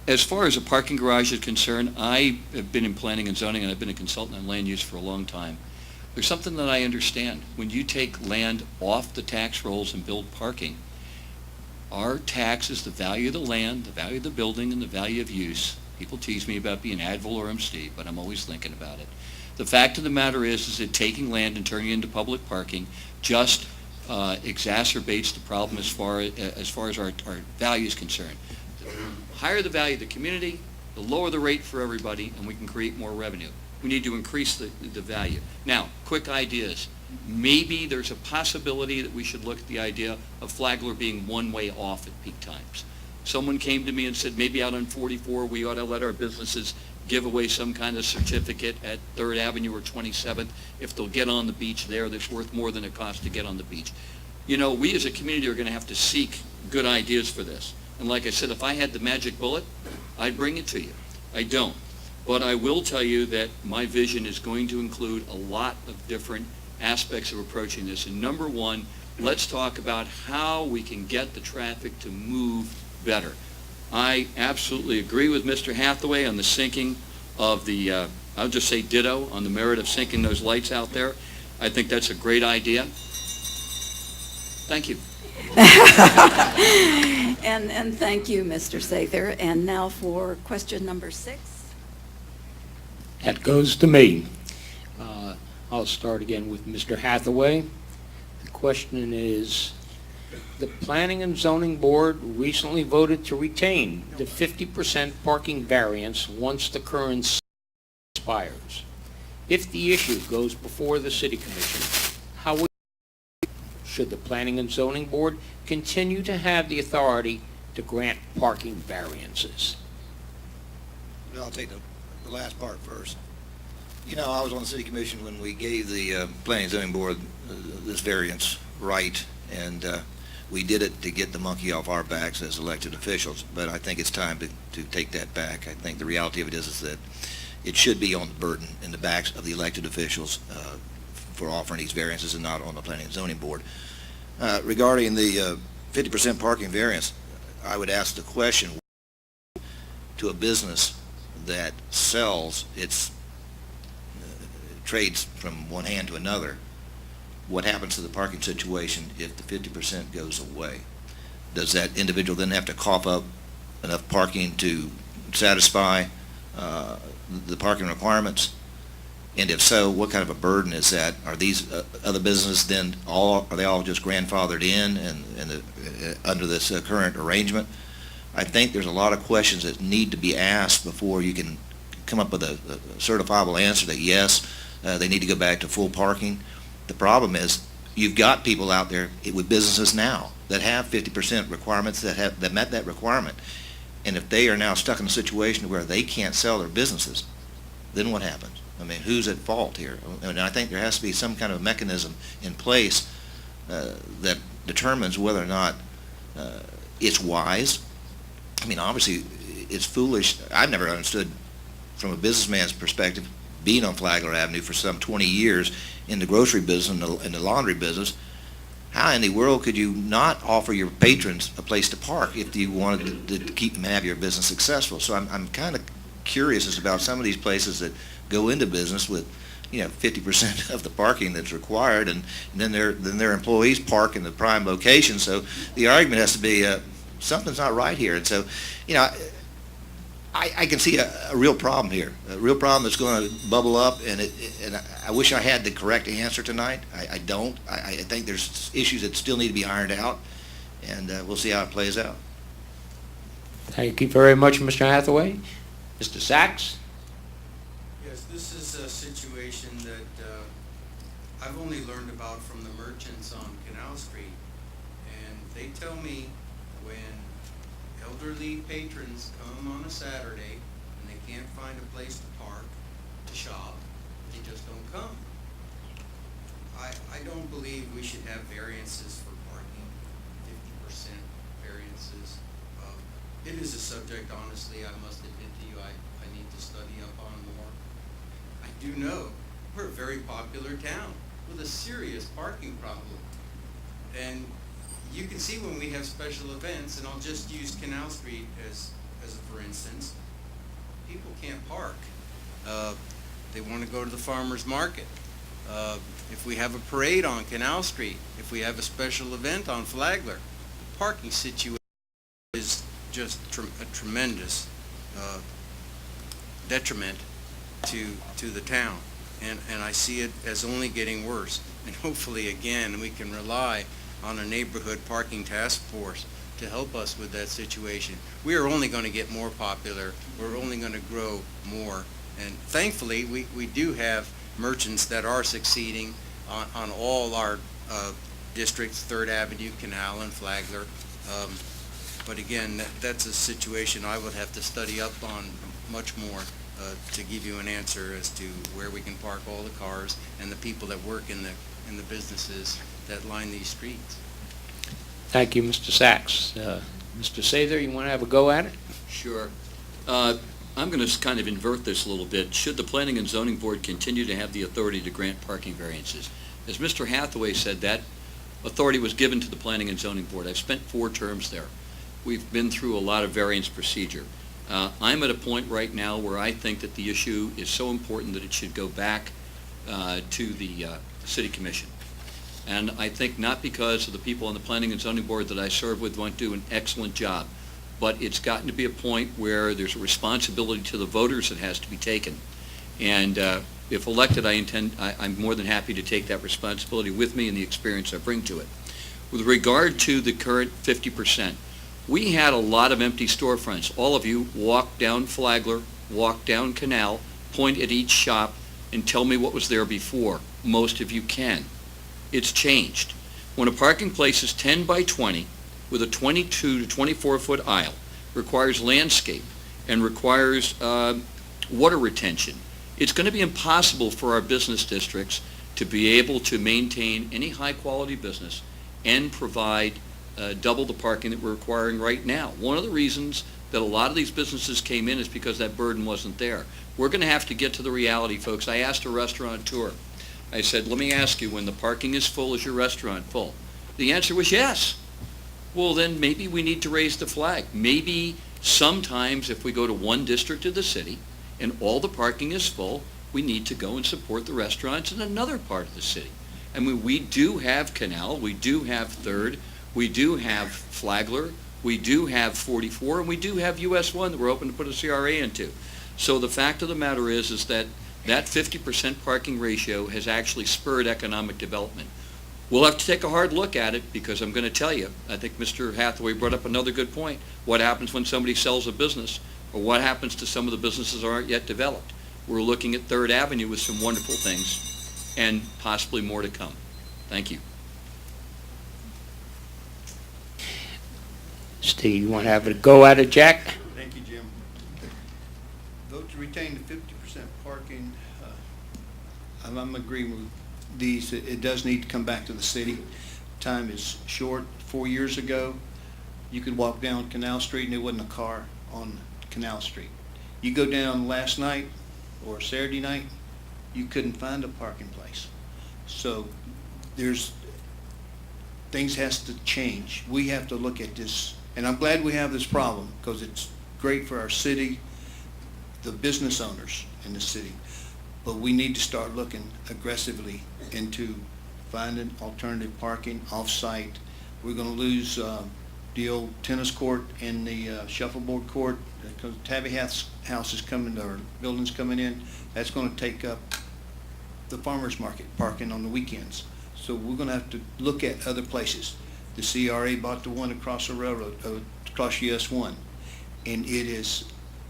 As far as a parking garage is concerned, I have been in planning and zoning, and I've been a consultant on land use for a long time. There's something that I understand. When you take land off the tax rolls and build parking, our tax is the value of the land, the value of the building, and the value of use. People tease me about being ad valorem Steve, but I'm always thinking about it. The fact of the matter is that taking land and turning it into public parking just exacerbates the problem as far as our value is concerned. The higher the value of the community, the lower the rate for everybody, and we can create more revenue. We need to increase the value. Now, quick ideas. Maybe there's a possibility that we should look at the idea of Flagler being one way off at peak times. Someone came to me and said maybe out on 44 we ought to let our businesses give away some kind of certificate at 3rd Avenue or 27th if they'll get on the beach there that's worth more than it costs to get on the beach. You know, we as a community are going to have to seek good ideas for this. And like I said, if I had the magic bullet, I'd bring it to you. I don't. But I will tell you that my vision is going to include a lot of different aspects of approaching this. And number one, let's talk about how we can get the traffic to move better. I absolutely agree with Mr. Hathaway on the sinking of the, I'll just say ditto, on the merit of sinking those lights out there. I think that's a great idea. Thank you. And thank you, Mr. Sather. And now for question number 6. That goes to me. I'll start again with Mr. Hathaway. The question is, the Planning and Zoning Board recently voted to retain the 50% parking variance once the current expires. If the issue goes before the City Commission, how should the Planning and Zoning Board continue to have the authority to grant parking variances? I'll take the last part first. You know, I was on the City Commission when we gave the Planning and Zoning Board this variance right, and we did it to get the monkey off our backs as elected officials, but I think it's time to take that back. I think the reality of it is that it should be on the burden in the backs of the elected officials for offering these variances and not on the Planning and Zoning Board. Regarding the 50% parking variance, I would ask the question to a business that sells its trades from one hand to another, what happens to the parking situation if the 50% goes away? Does that individual then have to cough up enough parking to satisfy the parking requirements? And if so, what kind of a burden is that? Are these other businesses then are they all just grandfathered in and under this current arrangement? I think there's a lot of questions that need to be asked before you can come up with a certifiable answer that yes, they need to go back to full parking. The problem is you've got people out there with businesses now that have 50% requirements that met that requirement. And if they are now stuck in a situation where they can't sell their businesses, then what happens? I mean, who's at fault here? And I think there has to be some kind of mechanism in place that determines whether or not it's wise. I mean, obviously, it's foolish. I've never understood, from a businessman's perspective, being on Flagler Avenue for some 20 years in the grocery business and the laundry business, how in the world could you not offer your patrons a place to park if you wanted to keep them have your business successful? So I'm kind of curious as about some of these places that go into business with 50% of the parking that's required, and then their employees park in the prime location. So the argument has to be something's not right here. And so, I can see a real problem here, a real problem that's going to bubble up, and I wish I had the correct answer tonight. I don't. I think there's issues that still need to be ironed out, and we'll see how it plays out. Thank you very much, Mr. Hathaway. Mr. Sachs? Yes, this is a situation that I've only learned about from the merchants on Canal Street, and they tell me when elderly patrons come on a Saturday and they can't find a place to park, to shop, they just don't come. I don't believe we should have variances for parking, 50% variances. It is a subject, honestly, I must admit to you, I need to study up on more. I do know we're a very popular town with a serious parking problem. And you can see when we have special events, and I'll just use Canal Street as as a for instance, people can't park. They want to go to the farmer's market. If we have a parade on Canal Street, if we have a special event on Flagler, the parking situation is just a tremendous detriment to the town. And I see it as only getting worse. And hopefully, again, we can rely on a neighborhood parking task force to help us with that situation. We are only going to get more popular. We're only going to grow more. And thankfully, we do have merchants that are succeeding on all our districts, 3rd Avenue, Canal, and Flagler. But again, that's a situation I would have to study up on much more to give you an answer as to where we can park all the cars and the people that work in the businesses that line these streets. Thank you, Mr. Sachs. Mr. Sather, you want to have a go at it? Sure. I'm going to kind of invert this a little bit. Should the Planning and Zoning Board continue to have the authority to grant parking variances? As Mr. Hathaway said, that authority was given to the Planning and Zoning Board. I've spent 4 terms there. We've been through a lot of variance procedure. I'm at a point right now where I think that the issue is so important that it should go back to the City Commission. And I think not because of the people on the Planning and Zoning Board that I serve with want to do an excellent job, but it's gotten to be a point where there's a responsibility to the voters that has to be taken. And if elected, I'm more than happy to take that responsibility with me and the experience I bring to it. With regard to the current 50%, we had a lot of empty storefronts. All of you walk down Flagler, walk down Canal, point at each shop, and tell me what was there before. Most of you can. It's changed. When a parking place is 10 by 20 with a 22 to 24 foot aisle, requires landscape and requires water retention, it's going to be impossible for our business districts to be able to maintain any high quality business and provide double the parking that we're requiring right now. One of the reasons that a lot of these businesses came in is because that burden wasn't there. We're going to have to get to the reality, folks. I asked a restaurateur, I said, let me ask you, when the parking is full, is your restaurant full? The answer was yes. Well, then maybe we need to raise the flag. Maybe sometimes if we go to one district of the city and all the parking is full, we need to go and support the restaurants in another part of the city. I mean, we do have Canal, we do have 3rd, we do have Flagler, we do have 44, and we do have US 1 that we're hoping to put a CRA into. So the fact of the matter is that that 50% parking ratio has actually spurred economic development. We'll have to take a hard look at it, because I'm going to tell you, I think Mr. Hathaway brought up another good point. What happens when somebody sells a business, or what happens to some of the businesses that aren't yet developed? We're looking at 3rd Avenue with some wonderful things, and possibly more to come. Thank you. Steve, you want to have a go at it, Jack? Thank you, Jim. Vote to retain the 50% parking. I'm agreeing with these. It does need to come back to the city. Time is short. 4 years ago, you could walk down Canal Street and there wasn't a car on Canal Street. You go down last night or Saturday night, you couldn't find a parking place. So things has to change. We have to look at this, and I'm glad we have this problem because it's great for our city, the business owners in the city. But we need to start looking aggressively into finding alternative parking off-site. We're going to lose the old tennis court and the shuffleboard court because Tabby House is coming, or building's coming in. That's going to take up the farmers market parking on the weekends. So we're going to have to look at other places. The CRA bought the one across the railroad, across US 1, and it is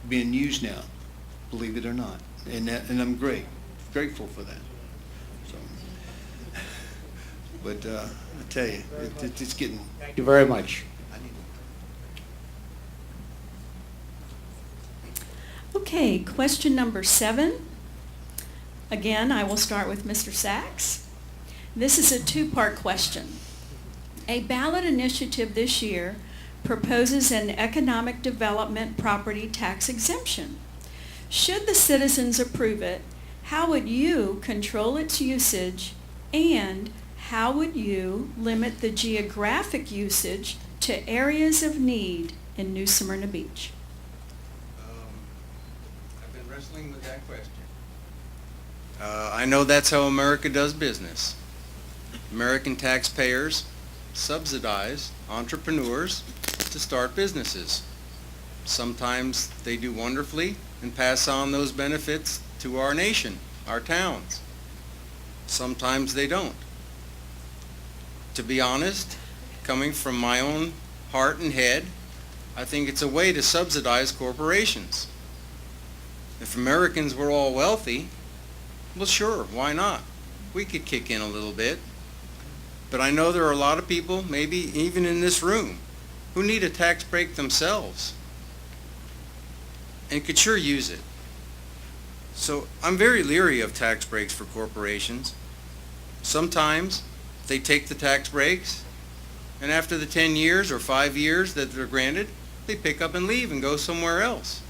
being used now, believe it or not. And I'm grateful for that. So, but I tell you, it's getting. Thank you very much. Okay, question number 7. Again, I will start with Mr. Sachs. This is a 2-part question. A ballot initiative this year proposes an economic development property tax exemption. Should the citizens approve it, how would you control its usage, and how would you limit the geographic usage to areas of need in New Smyrna Beach? wrestling with that question. I know that's how America does business. American taxpayers subsidize entrepreneurs to start businesses. Sometimes they do wonderfully and pass on those benefits to our nation, our towns. Sometimes they don't. To be honest, coming from my own heart and head, I think it's a way to subsidize corporations. If Americans were all wealthy, well, sure, why not? We could kick in a little bit. But I know there are a lot of people, maybe even in this room, who need a tax break themselves and could sure use it. So I'm very leery of tax breaks for corporations. Sometimes they take the tax breaks, and after the 10 years or 5 years that they're granted, they pick up and leave and go somewhere else.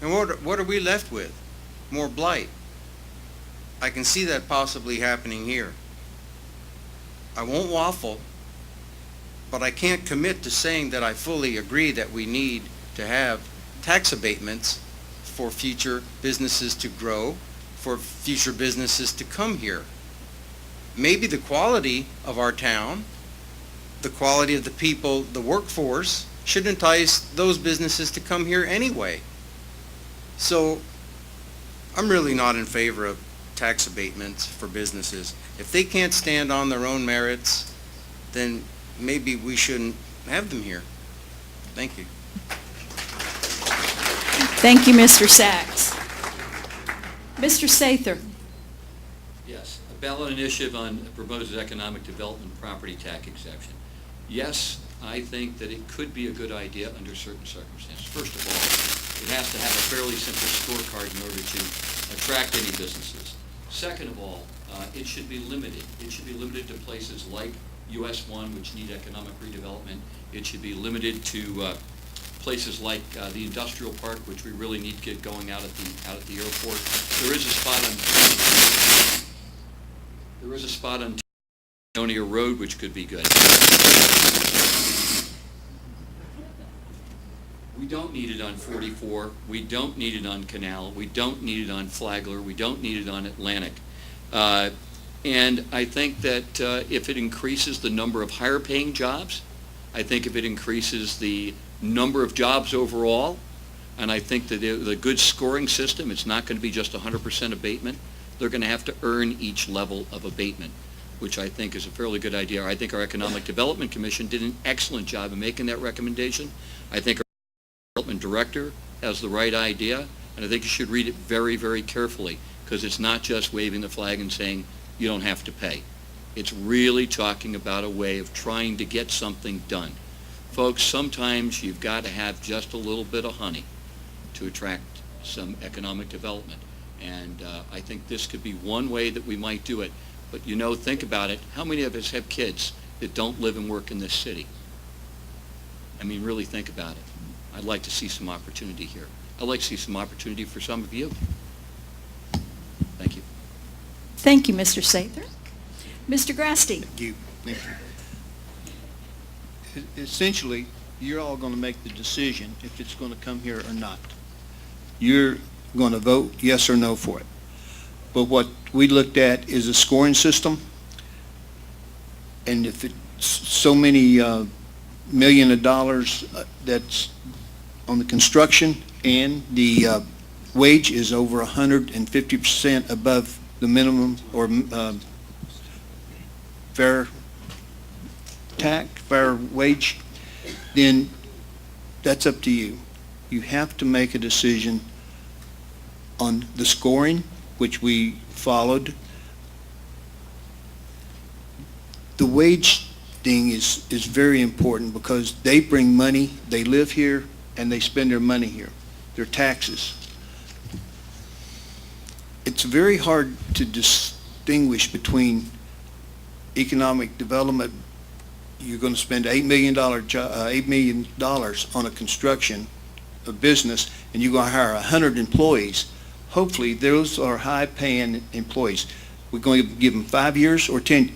And what are we left with? More blight. I can see that possibly happening here. I won't waffle, but I can't commit to saying that I fully agree that we need to have tax abatements for future businesses to grow, for future businesses to come here. Maybe the quality of our town, the quality of the people, the workforce, should entice those businesses to come here anyway. So I'm really not in favor of tax abatements for businesses. If they can't stand on their own merits, then maybe we shouldn't have them here. Thank you. Thank you, Mr. Sachs. Mr. Sather. Yes, a ballot initiative on proposes economic development property tax exemption. Yes, I think that it could be a good idea under certain circumstances. First of all, it has to have a fairly simple scorecard in order to attract any businesses. Second of all, it should be limited. It should be limited to places like US 1, which need economic redevelopment. It should be limited to places like the industrial park, which we really need to get going out at the airport. There is a spot on Tonia Road which could be good. We don't need it on 44. We don't need it on Canal. We don't need it on Flagler. We don't need it on Atlantic. And I think that if it increases the number of higher paying jobs, I think if it increases the number of jobs overall, and I think that the good scoring system, it's not going to be just 100% abatement. They're going to have to earn each level of abatement, which I think is a fairly good idea. I think our Economic Development Commission did an excellent job in making that recommendation. I think our Development Director has the right idea, and I think you should read it very, very carefully, because it's not just waving the flag and saying you don't have to pay. It's really talking about a way of trying to get something done. Folks, sometimes you've got to have just a little bit of honey to attract some economic development. And I think this could be one way that we might do it. But you know, think about it. How many of us have kids that don't live and work in this city? I mean, really think about it. I'd like to see some opportunity here. I'd like to see some opportunity for some of you. Thank you. Thank you, Mr. Sather. Mr. GRASTY. Thank you. Essentially, you're all going to make the decision if it's going to come here or not. You're going to vote yes or no for it. But what we looked at is a scoring system, and if it's so many million of dollars that's on the construction, and the wage is over 150% above the minimum or fair wage, then that's up to you. You have to make a decision on the scoring, which we followed. The wage thing is very important because they bring money, they live here, and they spend their money here, their taxes. It's very hard to distinguish between economic development. You're going to spend $8 million on a construction, a business, and you're going to hire 100 employees. Hopefully, those are high-paying employees. We're going to give them 5 years or 10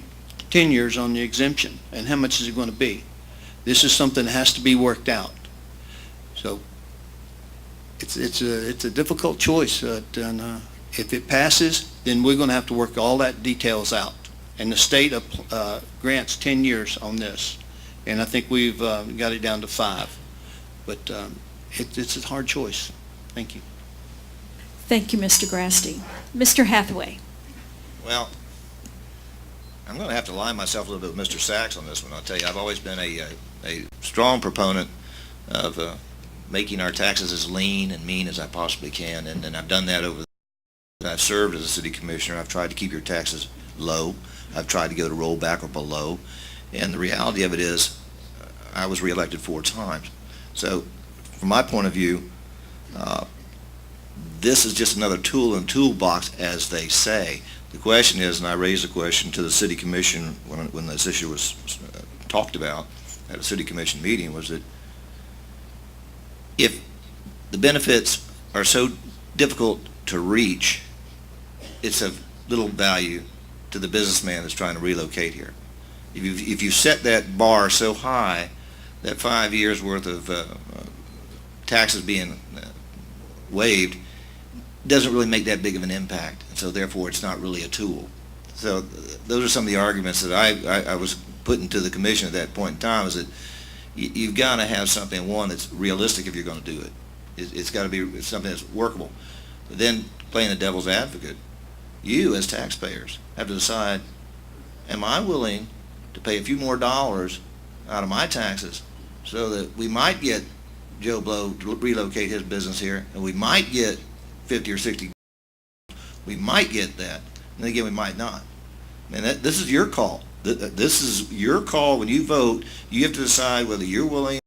years on the exemption, and how much is it going to be? This is something that has to be worked out. So it's a difficult choice, and if it passes, then we're going to have to work all that details out. And the state grants 10 years on this, and I think we've got it down to 5. But it's a hard choice. Thank you. Thank you, Mr. Grasty. Mr. Hathaway. Well, I'm going to have to line myself a little bit with Mr. Sachs on this one. I'll tell you, I've always been a strong proponent of making our taxes as lean and mean as I possibly can, and I've done that over the I've served as a city commissioner. I've tried to keep your taxes low. I've tried to go to rollback or below, and the reality of it is I was reelected 4 times. So from my point of view, this is just another tool in the toolbox, as they say. The question is, and I raised a question to the city commission when this issue was talked about at a city commission meeting, was that if the benefits are so difficult to reach, it's of little value to the businessman that's trying to relocate here. If you set that bar so high that 5 years worth of taxes being waived doesn't really make that big of an impact, and so therefore it's not really a tool. So those are some of the arguments that I was putting to the commission at that point in time, is that you've got to have something, one, that's realistic if you're going to do it. It's got to be something that's workable. But then, playing the devil's advocate, you as taxpayers have to decide, am I willing to pay a few more dollars out of my taxes so that we might get Joe Blow to relocate his business here, and we might get 50 or 60, we might get that, and then again we might not. And this is your call. This is your call. When you vote, you have to decide whether you're willing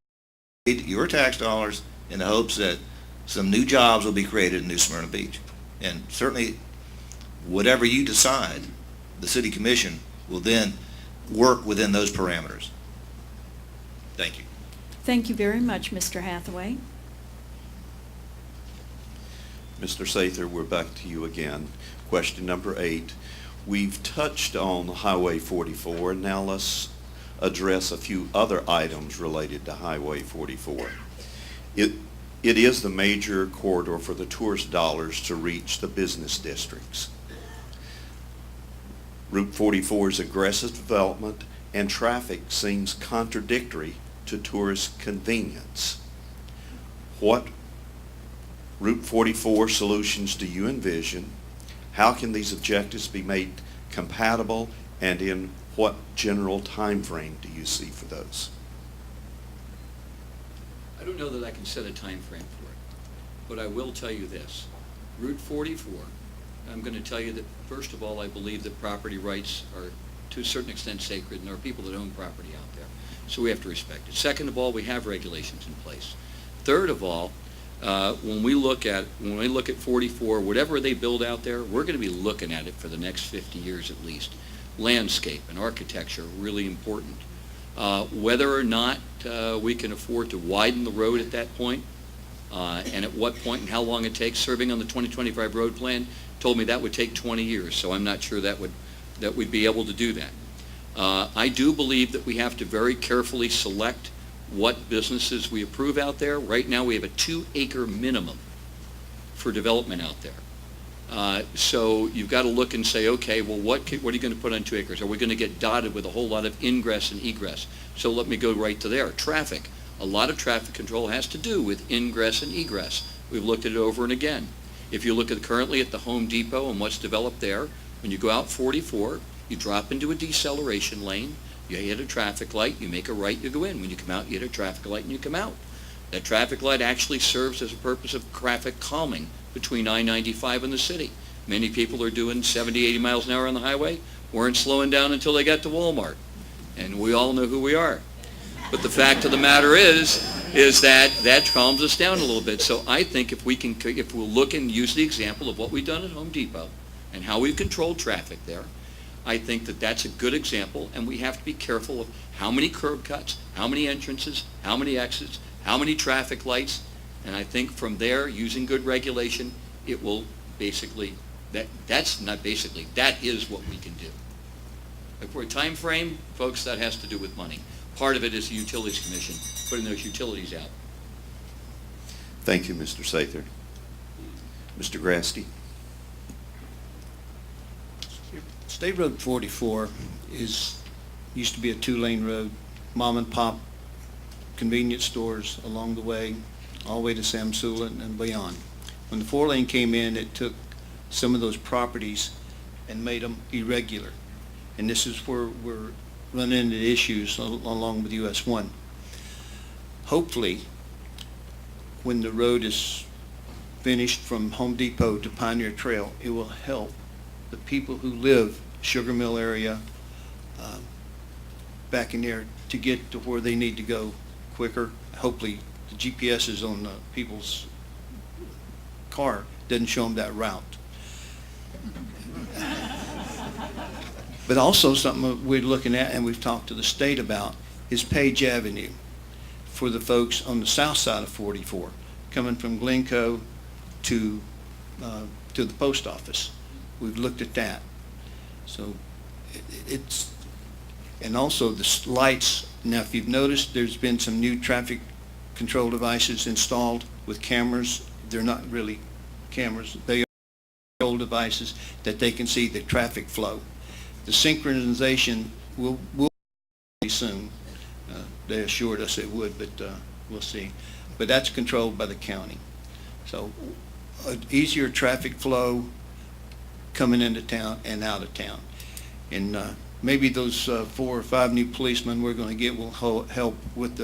to pay your tax dollars in the hopes that some new jobs will be created in New Smyrna Beach. And certainly, whatever you decide, the city commission will then work within those parameters. Thank you. Thank you very much, Mr. Hathaway. Mr. Sather, we're back to you again. Question number 8. We've touched on Highway 44. Now let's address a few other items related to Highway 44. It is the major corridor for the tourist dollars to reach the business districts. Route 44's aggressive development and traffic seems contradictory to tourist convenience. What Route 44 solutions do you envision? How can these objectives be made compatible, and in what general time frame do you see for those? I don't know that I can set a time frame for it, but I will tell you this. Route 44, I'm going to tell you that, first of all, I believe that property rights are to a certain extent sacred, and there are people that own property out there, so we have to respect it. Second of all, we have regulations in place. Third of all, when we look at 44, whatever they build out there, we're going to be looking at it for the next 50 years at least. Landscape and architecture are really important. Whether or not we can afford to widen the road at that point, and at what point and how long it takes, serving on the 2025 road plan told me that would take 20 years, so I'm not sure that we'd be able to do that. I do believe that we have to very carefully select what businesses we approve out there. Right now we have a 2-acre minimum for development out there. So you've got to look and say, okay, well what are you going to put on 2 acres? Are we going to get dotted with a whole lot of ingress and egress? So let me go right to there. Traffic. A lot of traffic control has to do with ingress and egress. We've looked at it over and again. If you look at currently at the Home Depot and what's developed there, when you go out 44, you drop into a deceleration lane, you hit a traffic light, you make a right, you go in. When you come out, you hit a traffic light and you come out. That traffic light actually serves as a purpose of traffic calming between I-95 and the city. Many people are doing 70, 80 miles an hour on the highway, weren't slowing down until they got to Walmart. And we all know who we are. But the fact of the matter is that calms us down a little bit. So I think if we'll look and use the example of what we've done at Home Depot and how we've controlled traffic there, I think that that's a good example, and we have to be careful of how many curb cuts, how many entrances, how many exits, how many traffic lights, and I think from there, using good regulation, it will basically, that is what we can do. For a time frame, folks, that has to do with money. Part of it is the Utilities Commission, putting those utilities out. Thank you, Mr. Sather. Mr. GRASTY. State Road 44 used to be a two-lane road, mom and pop convenience stores along the way, all the way to Samsula and beyond. When the 4-lane came in, it took some of those properties and made them irregular. And this is where we're running into issues along with US 1. Hopefully, when the road is finished from Home Depot to Pioneer Trail, it will help the people who live Sugar Mill area back in there to get to where they need to go quicker. Hopefully the GPS is on the people's car, doesn't show them that route. But also something we're looking at, and we've talked to the state about, is Page Avenue for the folks on the south side of 44, coming from Glencoe to the post office. We've looked at that. So it's, and also the lights. Now, if you've noticed, there's been some new traffic control devices installed with cameras. They're not really cameras. They are control devices that they can see the traffic flow. The synchronization will be soon. They assured us it would, but we'll see. But that's controlled by the county. So easier traffic flow coming into town and out of town. And maybe those 4 or 5 new policemen we're going to get will help with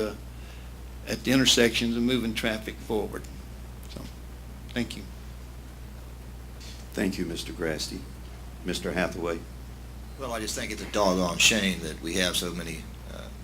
at the intersections and moving traffic forward. So, thank you. Thank you, Mr. GRASTY. Mr. Hathaway. Well, I just think it's a doggone shame that we have so many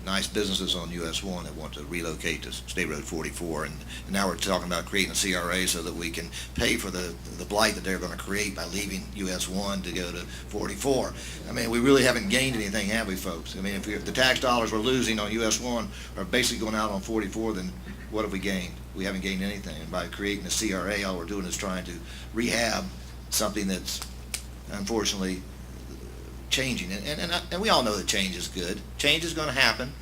nice businesses on US 1 that want to relocate to State Road 44, and now we're talking about creating a CRA so that we can pay for the blight that they're going to create by leaving US 1 to go to 44. I mean, we really haven't gained anything, have we, folks? I mean, if the tax dollars we're losing on US 1 are basically going out on 44, then what have we gained? We haven't gained anything. And by creating a CRA, all we're doing is trying to rehab something that's unfortunately changing, and we all know that change is good. Change is going to happen.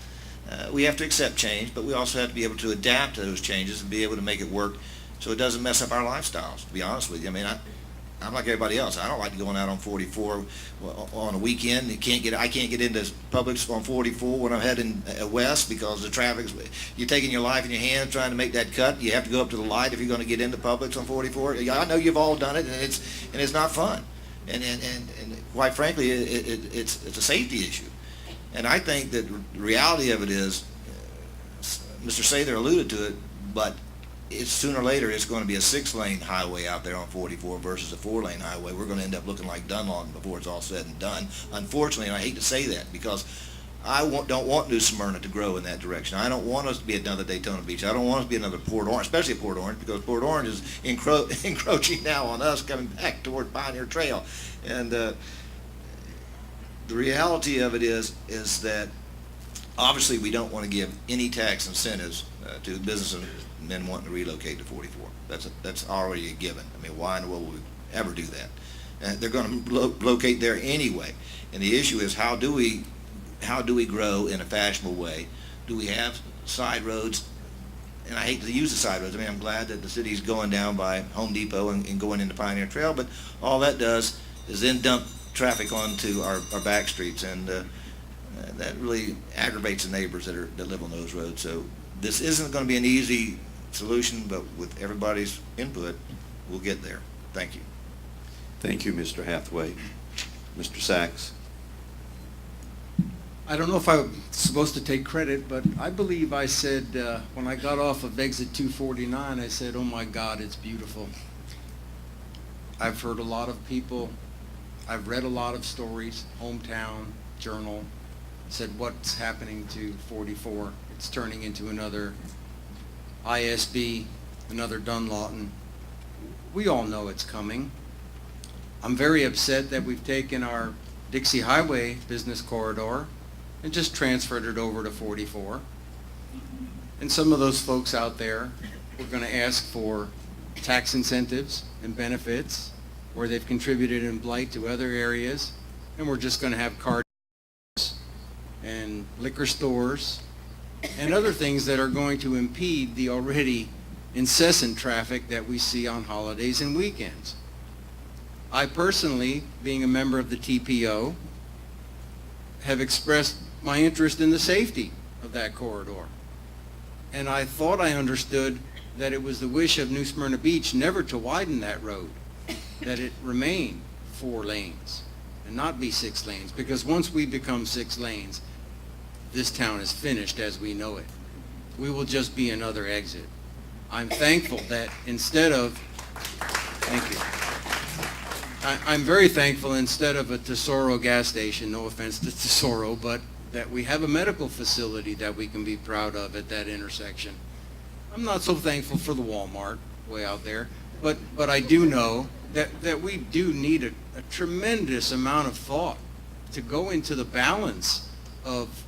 We have to accept change, but we also have to be able to adapt to those changes and be able to make it work so it doesn't mess up our lifestyles, to be honest with you. I mean, I'm like everybody else. I don't like going out on 44 on a weekend. I can't get into Publix on 44 when I'm heading west because the traffic's, you're taking your life in your hands trying to make that cut. You have to go up to the light if you're going to get into Publix on 44. I know you've all done it, and it's not fun. And quite frankly, it's a safety issue. And I think that the reality of it is, Mr. Sather alluded to it, but it's sooner or later it's going to be a 6-lane highway out there on 44 versus a 4-lane highway. We're going to end up looking like Dunlawton before it's all said and done. Unfortunately, and I hate to say that because I don't want New Smyrna to grow in that direction. I don't want us to be another Daytona Beach. I don't want us to be another Port Orange, especially Port Orange, because Port Orange is encroaching now on us coming back toward Pioneer Trail. And the reality of it is that obviously we don't want to give any tax incentives to businessmen wanting to relocate to 44. That's already a given. I mean, why in the world would we ever do that? They're going to locate there anyway. And the issue is how do we grow in a fashionable way? Do we have side roads? And I hate to use the side roads. I mean, I'm glad that the city's going down by Home Depot and going into Pioneer Trail, but all that does is then dump traffic onto our back streets, and that really aggravates the neighbors that live on those roads. So this isn't going to be an easy solution, but with everybody's input, we'll get there. Thank you. Thank you, Mr. Hathaway. Mr. Sachs. I don't know if I'm supposed to take credit, but I believe I said, when I got off of exit 249, I said, oh my God, it's beautiful. I've heard a lot of people, I've read a lot of stories, Hometown, Journal, said what's happening to 44. It's turning into another ISB, another Dunlawton. We all know it's coming. I'm very upset that we've taken our Dixie Highway business corridor and just transferred it over to 44. And some of those folks out there were going to ask for tax incentives and benefits, where they've contributed in blight to other areas, and we're just going to have car dealers and liquor stores and other things that are going to impede the already incessant traffic that we see on holidays and weekends. I personally, being a member of the TPO, have expressed my interest in the safety of that corridor. And I thought I understood that it was the wish of New Smyrna Beach never to widen that road, that it remain 4 lanes and not be 6 lanes, because once we become 6 lanes, this town is finished as we know it. We will just be another exit. I'm thankful that instead of, thank you. I'm very thankful instead of a Tesoro gas station, no offense to Tesoro, but that we have a medical facility that we can be proud of at that intersection. I'm not so thankful for the Walmart way out there, but I do know that we do need a tremendous amount of thought to go into the balance of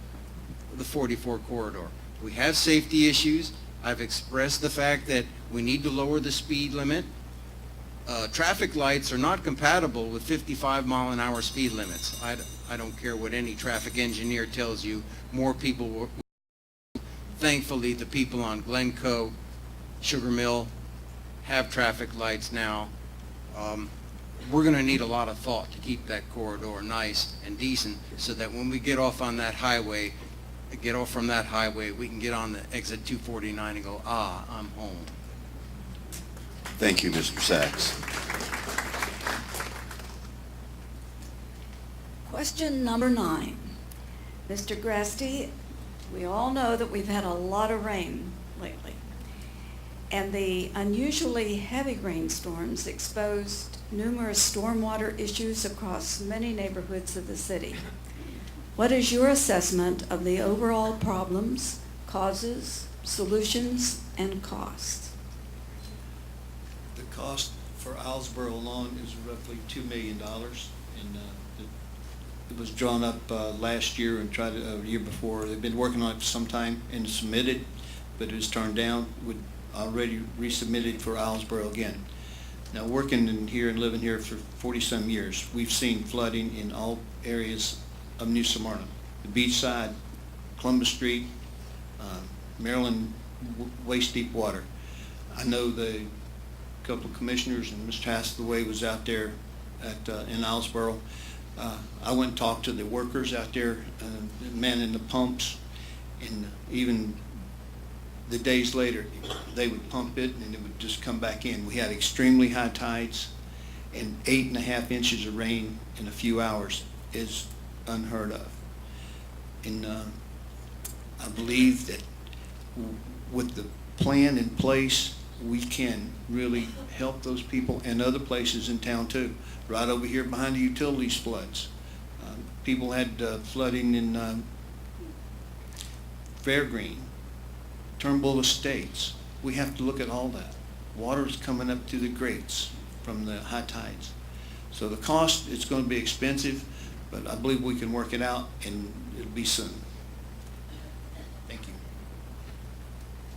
the 44 corridor. We have safety issues. I've expressed the fact that we need to lower the speed limit. Traffic lights are not compatible with 55-mile-an-hour speed limits. I don't care what any traffic engineer tells you. More people will. Thankfully, the people on Glencoe, Sugar Mill have traffic lights now. We're going to need a lot of thought to keep that corridor nice and decent so that when we get off on that highway, we can get on the exit 249 and go, I'm home. Thank you, Mr. Sachs. Question number 9. Mr. GRASTY, we all know that we've had a lot of rain lately, and the unusually heavy rainstorms exposed numerous stormwater issues across many neighborhoods of the city. What is your assessment of the overall problems, causes, solutions, and costs? The cost for Islesboro alone is roughly $2 million, and it was drawn up last year and tried a year before. They've been working on it for some time and submitted, but it was turned down. Would already resubmitted for Islesboro again. Now, working in here and living here for 40-some years, we've seen flooding in all areas of New Smyrna, the beach side, Columbus Street, Maryland, waist-deep water. I know the couple of commissioners and Mr. Hathaway was out there in Islesboro. I went and talked to the workers out there, manning the pumps, and even the days later, they would pump it and it would just come back in. We had extremely high tides, and 8.5 inches of rain in a few hours is unheard of. And I believe that with the plan in place, we can really help those people and other places in town too. Right over here behind the utilities floods. People had flooding in Fairgreen, Turnbull Estates. We have to look at all that. Water's coming up through the grates from the high tides. So the cost, it's going to be expensive, but I believe we can work it out, and it'll be soon. Thank you.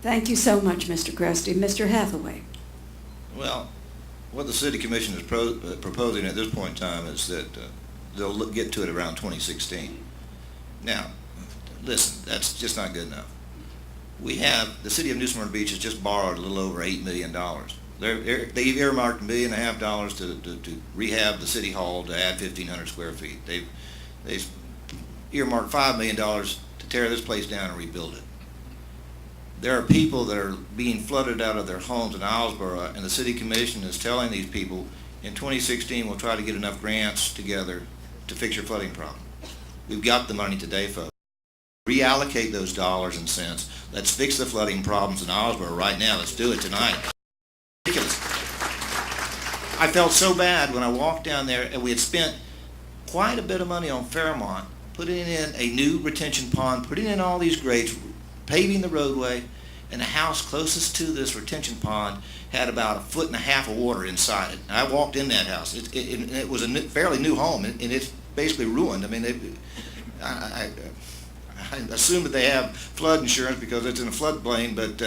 Thank you so much, Mr. GRASTY. Mr. Hathaway. Well, what the city commission is proposing at this point in time is that they'll get to it around 2016. Now, listen, that's just not good enough. The city of New Smyrna Beach has just borrowed a little over $8 million. They've earmarked $1.5 million to rehab the city hall to add 1,500 square feet. They've earmarked $5 million to tear this place down and rebuild it. There are people that are being flooded out of their homes in Islesboro, and the city commission is telling these people, in 2016 we'll try to get enough grants together to fix your flooding problem. We've got the money today, folks. Reallocate those dollars and cents. Let's fix the flooding problems in Islesboro right now. Let's do it tonight. Ridiculous. I felt so bad when I walked down there, and we had spent quite a bit of money on Fairmont, putting in a new retention pond, putting in all these grates, paving the roadway, and the house closest to this retention pond had about 1.5 feet of water inside it. And I walked in that house. It was a fairly new home, and it's basically ruined. I mean, I assume that they have flood insurance because it's in a floodplain, but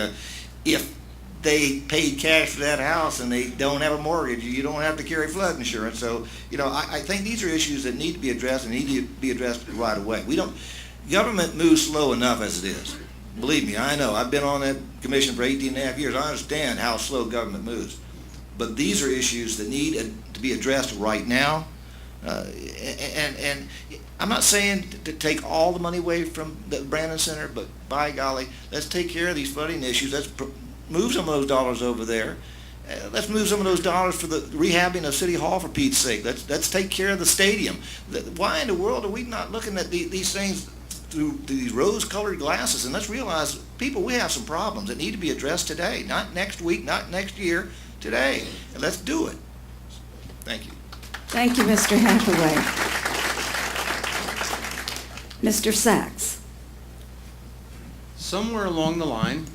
if they paid cash for that house and they don't have a mortgage, you don't have to carry flood insurance. So, I think these are issues that need to be addressed and need to be addressed right away. Government moves slow enough as it is. Believe me, I know. I've been on that commission for 18 and a half years. I understand how slow government moves. But these are issues that need to be addressed right now. And I'm not saying to take all the money away from the Brandon Center, but by golly, let's take care of these flooding issues. Let's move some of those dollars over there. Let's move some of those dollars for the rehabbing of City Hall, for Pete's sake. Let's take care of the stadium. Why in the world are we not looking at these things through these rose-colored glasses? And let's realize, people, we have some problems that need to be addressed today, not next week, not next year, today. And let's do it. Thank you. Thank you, Mr. Hathaway. Mr. Sachs. Somewhere along the line,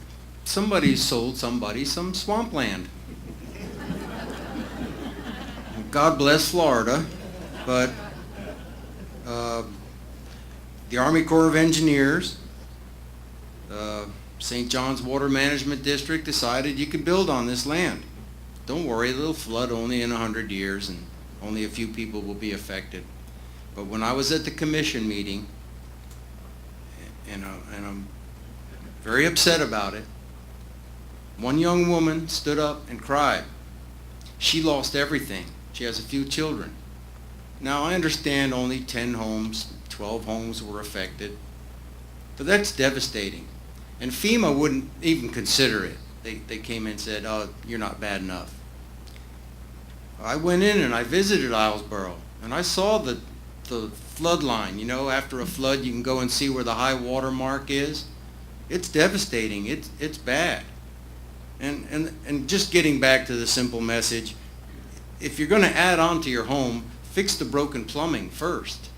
somebody sold somebody some swampland. God bless Florida, but the Army Corps of Engineers, St. John's Water Management District decided you could build on this land. Don't worry, it'll flood only in 100 years and only a few people will be affected. But when I was at the commission meeting, and I'm very upset about it, one young woman stood up and cried. She lost everything. She has a few children. Now I understand only 10 homes, 12 homes were affected, but that's devastating. And FEMA wouldn't even consider it. They came in and said, oh, you're not bad enough. I went in and I visited Islesboro, and I saw the flood line. You know, after a flood, you can go and see where the high water mark is. It's devastating. It's bad. And just getting back to the simple message, if you're going to add on to your home, fix the broken plumbing first.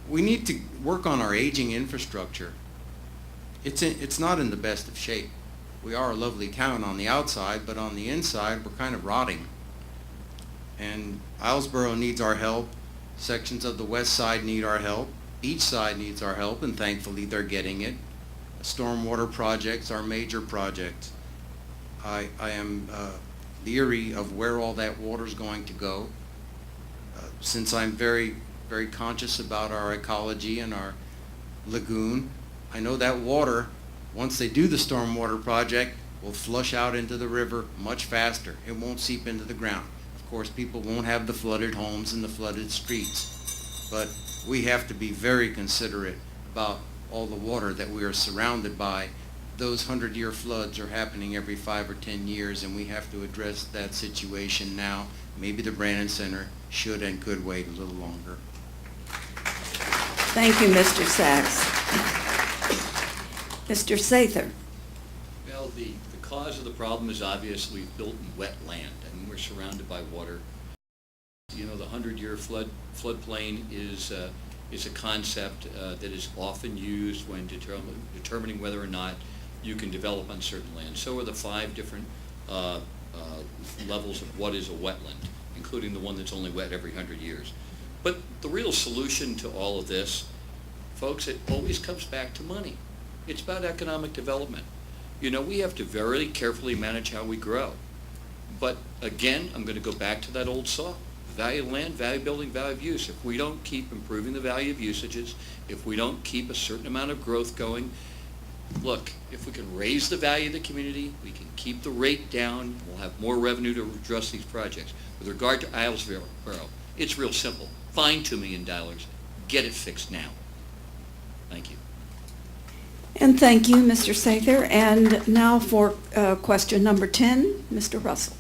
We need to work on our aging infrastructure. It's not in the best of shape. We are a lovely town on the outside, but on the inside, we're kind of rotting. And Islesboro needs our help. Sections of the west side need our help. Each side needs our help, and thankfully they're getting it. Stormwater projects are major projects. I am leery of where all that water is going to go. Since I'm very, very conscious about our ecology and our lagoon, I know that water, once they do the stormwater project, will flush out into the river much faster. It won't seep into the ground. Of course, people won't have the flooded homes and the flooded streets, but we have to be very considerate about all the water that we are surrounded by. Those 100-year floods are happening every 5 or 10 years, and we have to address that situation now. Maybe the Brandon Center should and could wait a little longer. Thank you, Mr. Sachs. Mr. Sather. Well, the cause of the problem is obviously built in wet land, and we're surrounded by water. You know, the 100-year floodplain is a concept that is often used when determining whether or not you can develop on certain land. So are the 5 different levels of what is a wetland, including the one that's only wet every 100 years. But the real solution to all of this, folks, it always comes back to money. It's about economic development. You know, we have to very carefully manage how we grow. But again, I'm going to go back to that old saw. Value of land, value of building, value of use. If we don't keep improving the value of usages, if we don't keep a certain amount of growth going, look, if we can raise the value of the community, we can keep the rate down, we'll have more revenue to address these projects. With regard to Islesboro, it's real simple. Find $2 million, get it fixed now. Thank you. And thank you, Mr. Sather. And now for question number 10, Mr. Russell.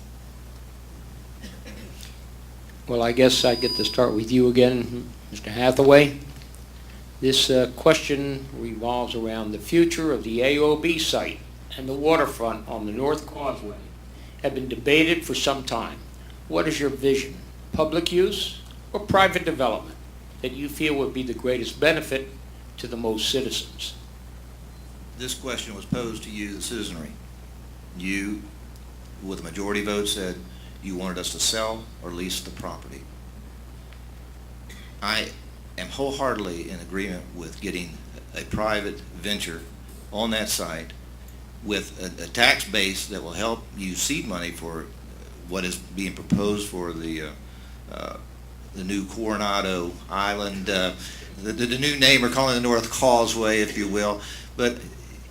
Well, I guess I get to start with you again, Mr. Hathaway. This question revolves around the future of the AOB site and the waterfront on the North Causeway. Have been debated for some time. What is your vision, public use or private development, that you feel would be the greatest benefit to the most citizens? This question was posed to you, the citizenry. You, with a majority vote, said you wanted us to sell or lease the property. I am wholeheartedly in agreement with getting a private venture on that site with a tax base that will help you seed money for what is being proposed for the new Coronado Island, the new name, we're calling it the North Causeway, if you will. But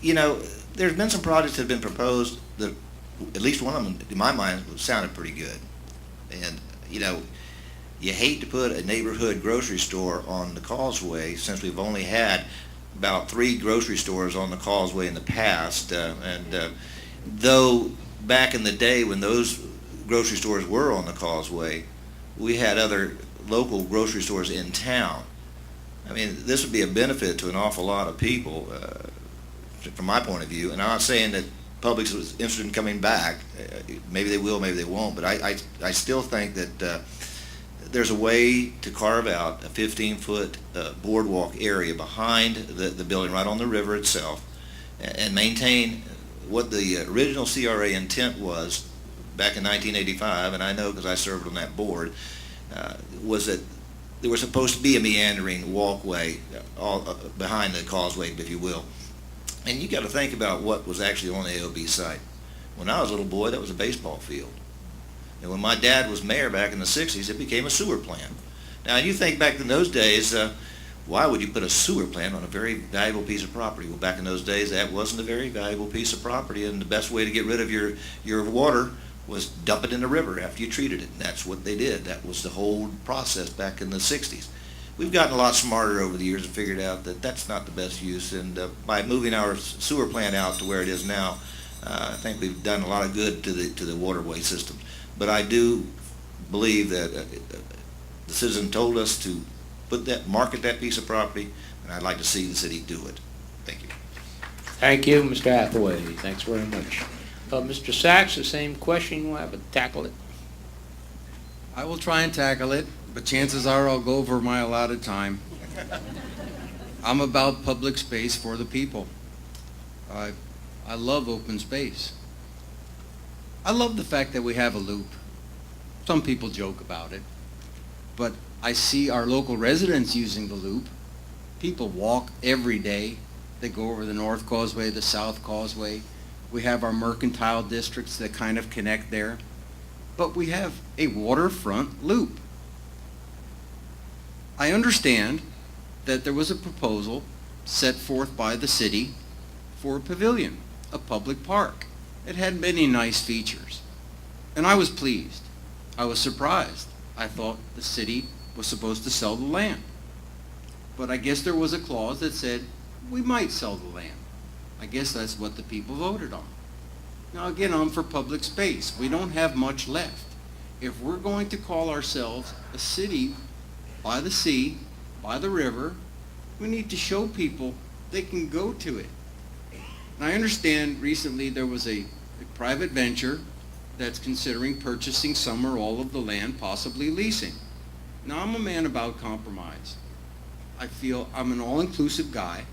you know, there's been some projects that have been proposed that, at least one of them, in my mind, sounded pretty good. And, you know, you hate to put a neighborhood grocery store on the causeway, since we've only had about 3 grocery stores on the causeway in the past. Though back in the day when those grocery stores were on the causeway, we had other local grocery stores in town. I mean, this would be a benefit to an awful lot of people, from my point of view. And I'm not saying that Publix was interested in coming back. Maybe they will, maybe they won't. But I still think that there's a way to carve out a 15-foot boardwalk area behind the building, right on the river itself, and maintain what the original CRA intent was back in 1985, and I know because I served on that board, was that there was supposed to be a meandering walkway all behind the causeway, if you will. And you got to think about what was actually on the AOB site. When I was a little boy, that was a baseball field. And when my dad was mayor back in the 60s, it became a sewer plant. Now, you think back in those days, why would you put a sewer plant on a very valuable piece of property? Well, back in those days, that wasn't a very valuable piece of property, and the best way to get rid of your water was dump it in the river after you treated it. And that's what they did. That was the whole process back in the 60s. We've gotten a lot smarter over the years and figured out that that's not the best use, and by moving our sewer plant out to where it is now, I think we've done a lot of good to the waterway system. But I do believe that the citizen told us to market that piece of property, and I'd like to see the city do it. Thank you. Thank you, Mr. Hathaway. Thanks very much. Mr. Sachs, the same question. You want to tackle it? I will try and tackle it, but chances are I'll go over my allotted time. I'm about public space for the people. I love open space. I love the fact that we have a loop. Some people joke about it, but I see our local residents using the loop. People walk every day. They go over the North Causeway, the South Causeway. We have our mercantile districts that kind of connect there. But we have a waterfront loop. I understand that there was a proposal set forth by the city for a pavilion, a public park. It had many nice features, and I was pleased. I was surprised. I thought the city was supposed to sell the land. But I guess there was a clause that said we might sell the land. I guess that's what the people voted on. Now again, I'm for public space. We don't have much left. If we're going to call ourselves a city by the sea, by the river, we need to show people they can go to it. And I understand recently there was a private venture that's considering purchasing some or all of the land, possibly leasing. Now, I'm a man about compromise. I feel I'm an all-inclusive guy,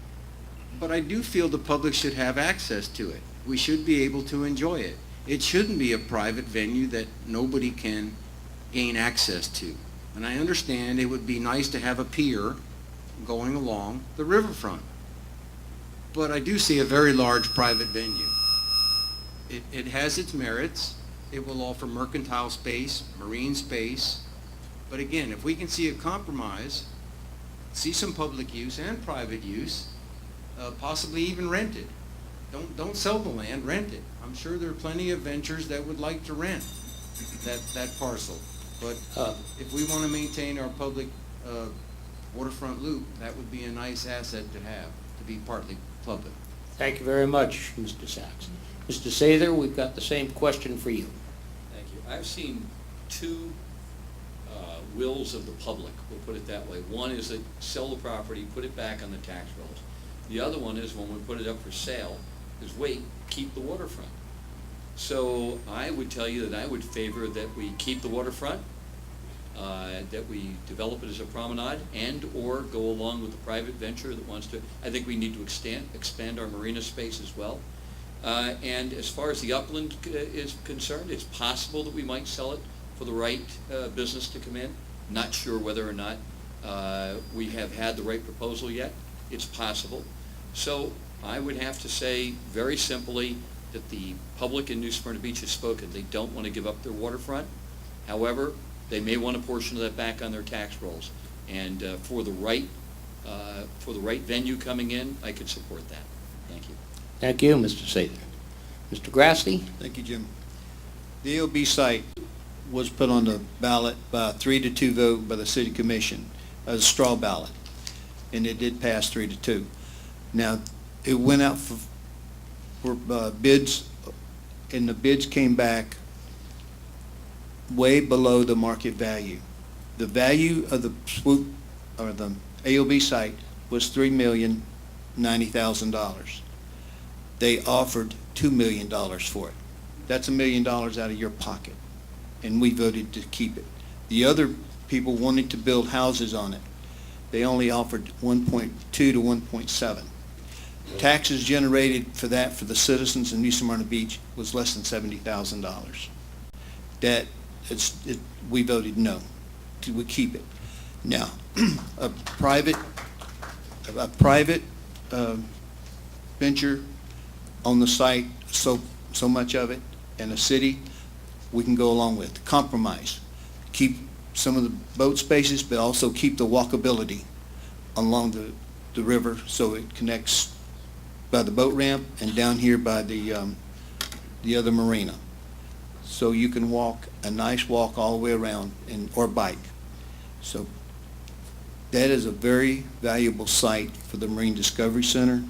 but I do feel the public should have access to it. We should be able to enjoy it. It shouldn't be a private venue that nobody can gain access to. And I understand it would be nice to have a pier going along the riverfront. But I do see a very large private venue. It has its merits. It will offer mercantile space, marine space. But again, if we can see a compromise, see some public use and private use, possibly even rent it. Don't sell the land, rent it. I'm sure there are plenty of ventures that would like to rent that parcel. But if we want to maintain our public waterfront loop, that would be a nice asset to have, to be partly public. Thank you very much, Mr. Sachs. Mr. Sather, we've got the same question for you. Thank you. I've seen two wills of the public, we'll put it that way. One is that sell the property, put it back on the tax rolls. The other one is when we put it up for sale, is wait, keep the waterfront. So I would tell you that I would favor that we keep the waterfront, that we develop it as a promenade, and or go along with the private venture that wants to. I think we need to expand our marina space as well. And as far as the upland is concerned, it's possible that we might sell it for the right business to come in. Not sure whether or not we have had the right proposal yet. It's possible. So I would have to say very simply that the public in New Smyrna Beach has spoken. They don't want to give up their waterfront. However, they may want a portion of that back on their tax rolls. And for the right venue coming in, I could support that. Thank you. Thank you, Mr. Sather. Mr. GRASTY? Thank you, Jim. The AOB site was put on the ballot by a 3-2 vote by the city commission, as a straw ballot, and it did pass 3-2. Now, it went out for bids, and the bids came back way below the market value. The value of the swoop, or the AOB site, was $3,090,000. They offered $2 million for it. That's $1 million out of your pocket, and we voted to keep it. The other people wanted to build houses on it. They only offered 1.2 to 1.7. Taxes generated for that for the citizens in New Smyrna Beach was less than $70,000. We voted no. We keep it. Now, a private venture on the site, so much of it, and a city, we can go along with. Compromise. Keep some of the boat spaces, but also keep the walkability along the river so it connects by the boat ramp and down here by the other marina. So you can walk a nice walk all the way around or bike. So that is a very valuable site for the Marine Discovery Center.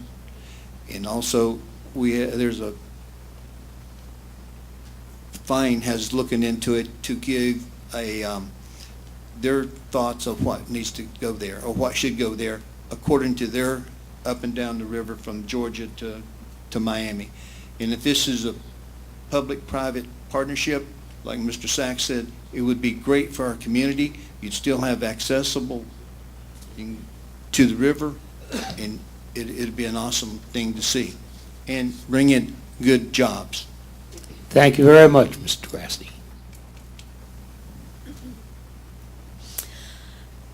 And also there's a Fine has looking into it to give their thoughts of what needs to go there or what should go there according to their up and down the river from Georgia to Miami. And if this is a public-private partnership, like Mr. Sachs said, it would be great for our community. You'd still have accessible to the river, and it'd be an awesome thing to see and bring in good jobs. Thank you very much, Mr. GRASTY.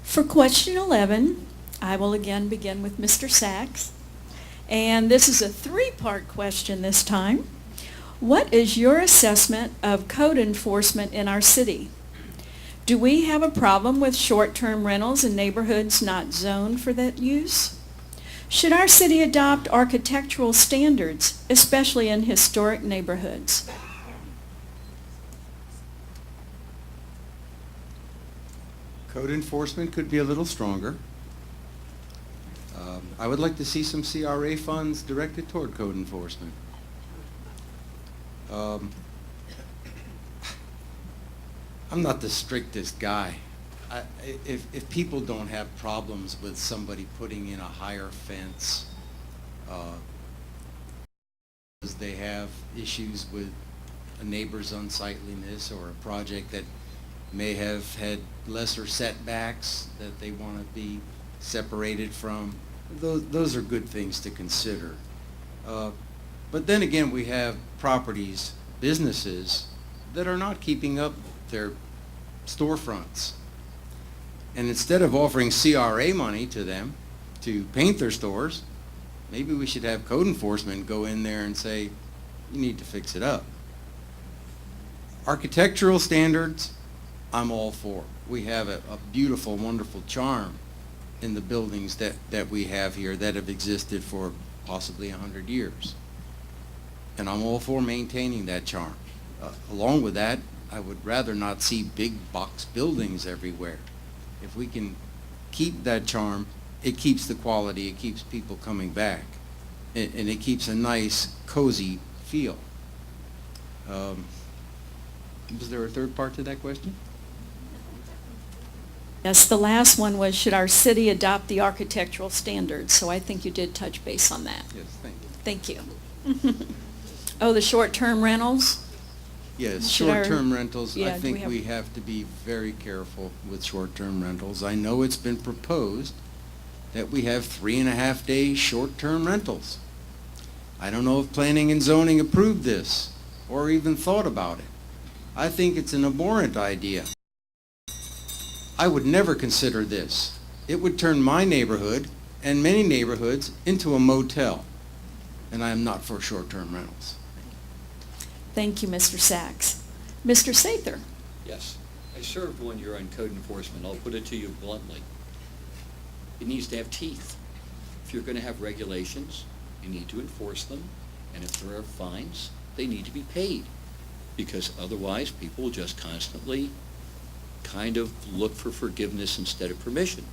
For question 11, I will again begin with Mr. Sachs. And this is a three-part question this time. What is your assessment of code enforcement in our city? Do we have a problem with short-term rentals in neighborhoods not zoned for that use? Should our city adopt architectural standards, especially in historic neighborhoods? Code enforcement could be a little stronger. I would like to see some CRA funds directed toward code enforcement. I'm not the strictest guy. If people don't have problems with somebody putting in a higher fence, because they have issues with a neighbor's unsightliness or a project that may have had lesser setbacks that they want to be separated from, those are good things to consider. But then again, we have properties, businesses that are not keeping up their storefronts. And instead of offering CRA money to them to paint their stores, maybe we should have code enforcement go in there and say, you need to fix it up. Architectural standards, I'm all for. We have a beautiful, wonderful charm in the buildings that we have here that have existed for possibly 100 years. And I'm all for maintaining that charm. Along with that, I would rather not see big box buildings everywhere. If we can keep that charm, it keeps the quality, it keeps people coming back, and it keeps a nice, cozy feel. Was there a third part to that question? Yes, the last one was, should our city adopt the architectural standards? So I think you did touch base on that. Yes, Thank you. Oh, the short-term rentals? Yes, Should our- short-term rentals, Yeah, I do we think have- we have to be very careful with short-term rentals. I know it's been proposed that we have 3.5-day short-term rentals. I don't know if planning and zoning approved this or even thought about it. I think it's an abhorrent idea. I would never consider this. It would turn my neighborhood and many neighborhoods into a motel, and I am not for short-term rentals. Thank you, Mr. Sachs. Mr. Sather? Yes. I served 1 year on code enforcement. I'll put it to you bluntly. It needs to have teeth. If you're going to have regulations, you need to enforce them, And if there are fines, they need to be paid, because otherwise people will just constantly kind of look for forgiveness instead of permission.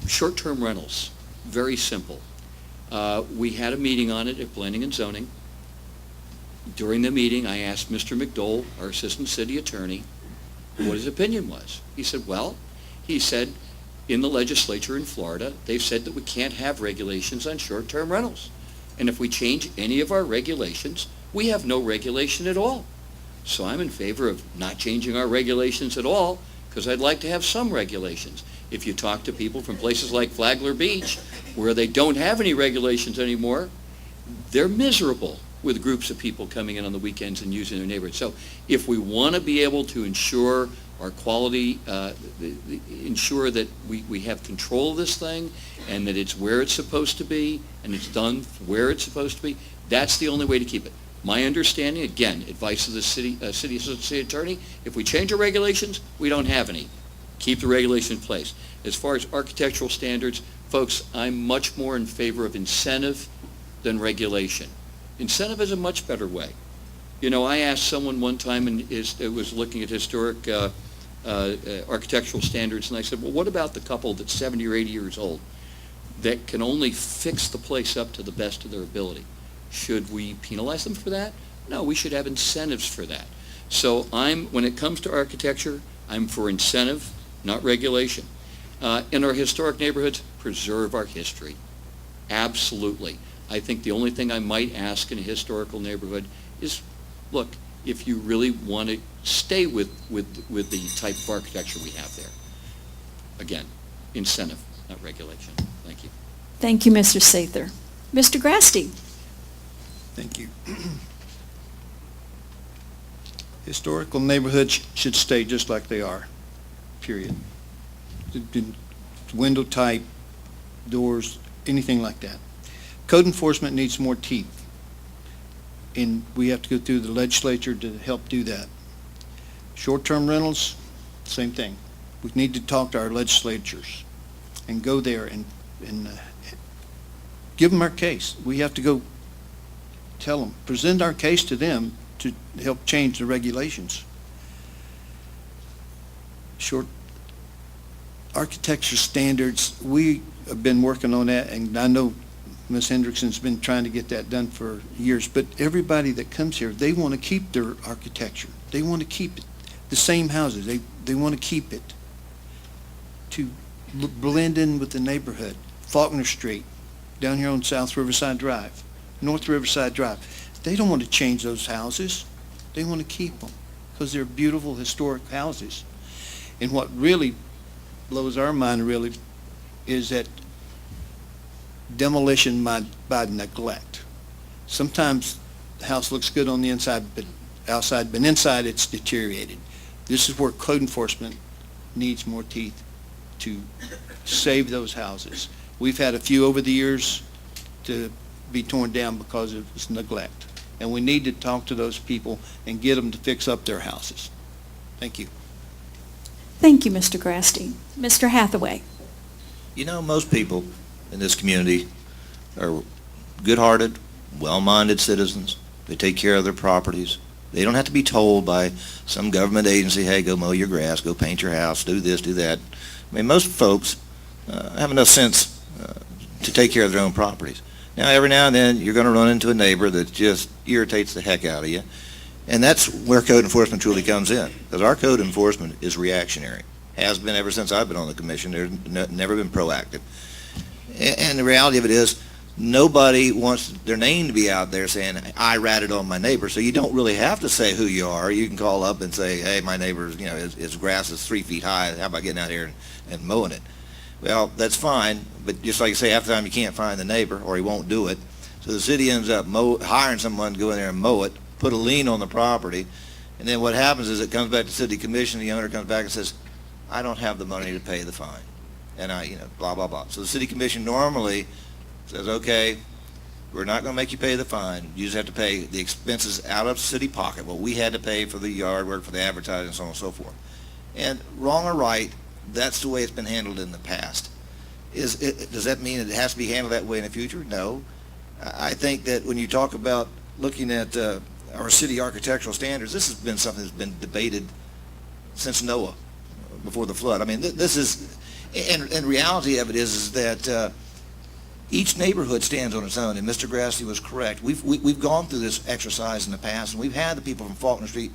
Short-term rentals, very simple. We had a meeting on it at Planning and Zoning. During the meeting, I asked Mr. McDole, our Assistant City Attorney, what his opinion was. He said, well, he said, in the legislature in Florida, they've said that we can't have regulations on short-term rentals. And if we change any of our regulations, we have no regulation at all. So I'm in favor of not changing our regulations at all, because I'd like to have some regulations. If you talk to people from places like Flagler Beach, where they don't have any regulations anymore, they're miserable with groups of people coming in on the weekends and using their neighborhood. So if we want to be able to ensure our quality, ensure that we have control of this thing and that it's where it's supposed to be and it's done where it's supposed to be, that's the only way to keep it. My understanding, again, advice of the city assistant city attorney, if we change our regulations, we don't have any. Keep the regulation in place. As far as architectural standards, folks, I'm much more in favor of incentive than regulation. Incentive is a much better way. You know, I asked someone one time, and it was looking at historic architectural standards, and I said, well, what about the couple that's 70 or 80 years old that can only fix the place up to the best of their ability? Should we penalize them for that? No, we should have incentives for that. So when it comes to architecture, I'm for incentive, not regulation. In our historic neighborhoods, preserve our history. Absolutely. I think the only thing I might ask in a historical neighborhood is, look, if you really want to stay with the type of architecture we have there. Again, incentive, not regulation. Thank you. Thank you, Mr. Sather. Mr. Grasty. Thank you. Historical neighborhoods should stay just like they are, period. Window type, doors, anything like that. Code enforcement needs more teeth, and we have to go through the legislature to help do that. Short-term rentals, same thing. We need to talk to our legislatures and go there and give them our case. We have to go tell them, present our case to them to help change the regulations. Short architecture standards, we have been working on that, and I know Ms. Hendrickson's been trying to get that done for years, but everybody that comes here, they want to keep their architecture. They want to keep it. The same houses, they want to keep it to blend in with the neighborhood. Faulkner Street, down here on South Riverside Drive, North Riverside Drive. They don't want to change those houses. They want to keep them because they're beautiful historic houses. And what really blows our mind really is that demolition by neglect. Sometimes the house looks good on the inside, but outside, but inside it's deteriorated. This is where code enforcement needs more teeth to save those houses. We've had a few over the years to be torn down because of this neglect. And we need to talk to those people and get them to fix up their houses. Thank you. Thank you, Mr. Grasty. Mr. Hathaway. You know, most people in this community are good-hearted, well-minded citizens. They take care of their properties. They don't have to be told by some government agency, hey, go mow your grass, go paint your house, do this, do that. I mean, most folks have enough sense to take care of their own properties. Now, every now and then, you're going to run into a neighbor that just irritates the heck out of you, and that's where code enforcement truly comes in, because our code enforcement is reactionary. Has been ever since I've been on the commission. There's never been proactive. And the reality of it is, nobody wants their name to be out there saying, I ratted on my neighbor, so you don't really have to say who you are. You can call up and say, hey, my neighbor's, you know, his grass is 3 feet high. How about getting out here and mowing it? Well, that's fine, but just like you say, half the time you can't find the neighbor or he won't do it. So the city ends up hiring someone to go in there and mow it, put a lien on the property, and then what happens is it comes back to city commission, the owner comes back and says, I don't have the money to pay the fine. And blah, blah, blah. So the city commission normally says, okay, we're not going to make you pay the fine. You just have to pay the expenses out of city pocket, what we had to pay for the yard work, for the advertising, and so on and so forth. And wrong or right, that's the way it's been handled in the past. Does that mean it has to be handled that way in the future? No. I think that when you talk about looking at our city architectural standards, this has been something that's been debated since Noah, before the flood. I mean, this is, and reality of it is that each neighborhood stands on its own, and Mr. GRASTY was correct. We've gone through this exercise in the past, and we've had the people from Faulkner Street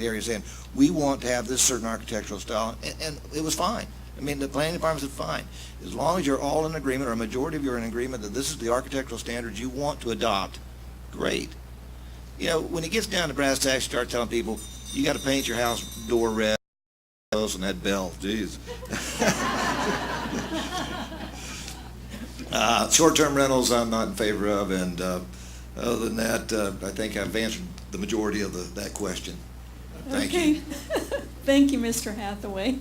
area saying, we want to have this certain architectural style, and it was fine. I mean, the planning department said, fine. As long as you're all in agreement, or a majority of you are in agreement that this is the architectural standards you want to adopt, great. You know, when it gets down to brass tacks, you start telling people, you got to paint your house door red, and that bell, geez. Short-term rentals I'm not in favor of, and other than that, I think I've answered the majority of that question. Thank you. Thank you, Mr. Hathaway.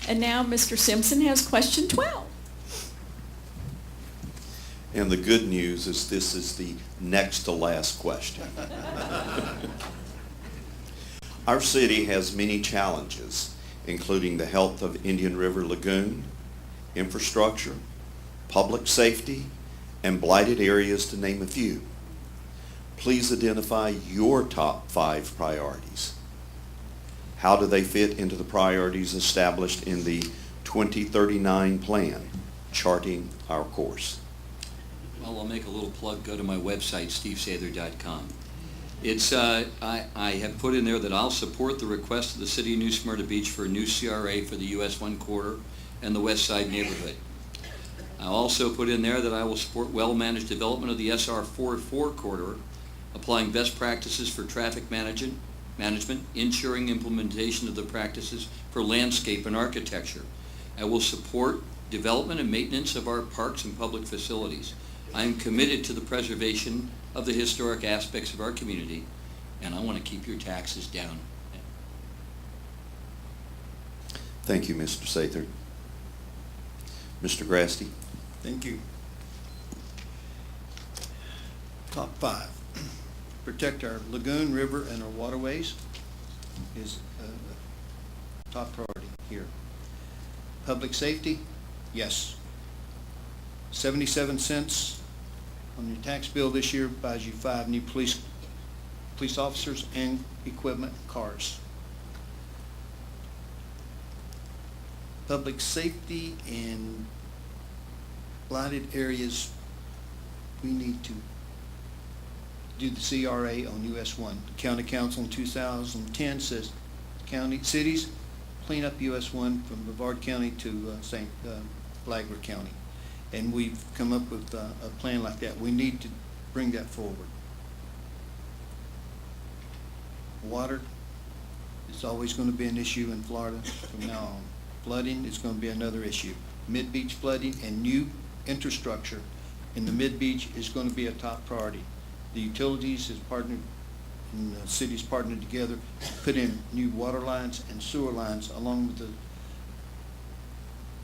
And now Mr. Simpson has question 12. And the good news is this is the next to last question. Our city has many challenges, including the health of Indian River Lagoon, infrastructure, public safety, and blighted areas, to name a few. Please identify your top 5 priorities. How do they fit into the priorities established in the 2039 plan, charting our course? Well, I'll make a little plug. Go to my website, stevesather.com. It's, I have put in there that I'll support the request of the City of New Smyrna Beach for a new CRA for the US 1 corridor and the West Side neighborhood. I also put in there that I will support well-managed development of the SR 44 corridor, applying best practices for traffic management, ensuring implementation of the practices for landscape and architecture. I will support development and maintenance of our parks and public facilities. I am committed to the preservation of the historic aspects of our community, and I want to keep your taxes down. Thank you, Mr. Sather. Mr. GRASTY. Thank you. Top 5. Protect our lagoon, river, and our waterways is top priority here. Public safety, yes. 77 cents on your tax bill this year buys you 5 new police officers and equipment, cars. Public safety and blighted areas, we need to do the CRA on US 1. The County Council in 2010 says cities clean up US 1 from Brevard County to St. Flagler County. And we've come up with a plan like that. We need to bring that forward. Water is always going to be an issue in Florida from now on. Flooding is going to be another issue. Mid-beach flooding and new infrastructure in the mid-beach is going to be a top priority. The utilities has partnered, and the cities partnered together to put in new water lines and sewer lines along with the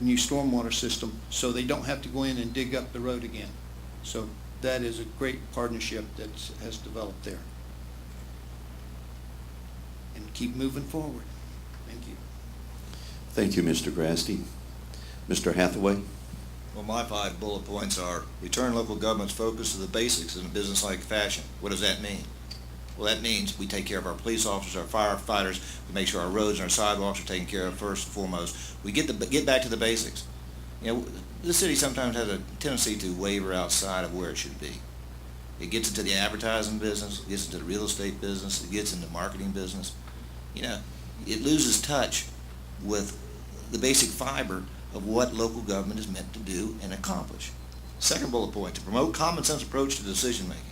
new stormwater system, so they don't have to go in and dig up the road again. So that is a great partnership that has developed there. And keep moving forward. Thank you. Thank you, Mr. GRASTY. Mr. Hathaway. Well, my 5 bullet points are: return local government's focus to the basics in a business-like fashion. What does that mean? Well, that means we take care of our police officers, our firefighters, we make sure our roads and our sidewalks are taken care of first and foremost. We get back to the basics. You know, the city sometimes has a tendency to waver outside of where it should be. It gets into the advertising business, it gets into the real estate business, it gets into marketing business. You know, it loses touch with the basic fiber of what local government is meant to do and accomplish. Second bullet point, to promote common sense approach to decision making.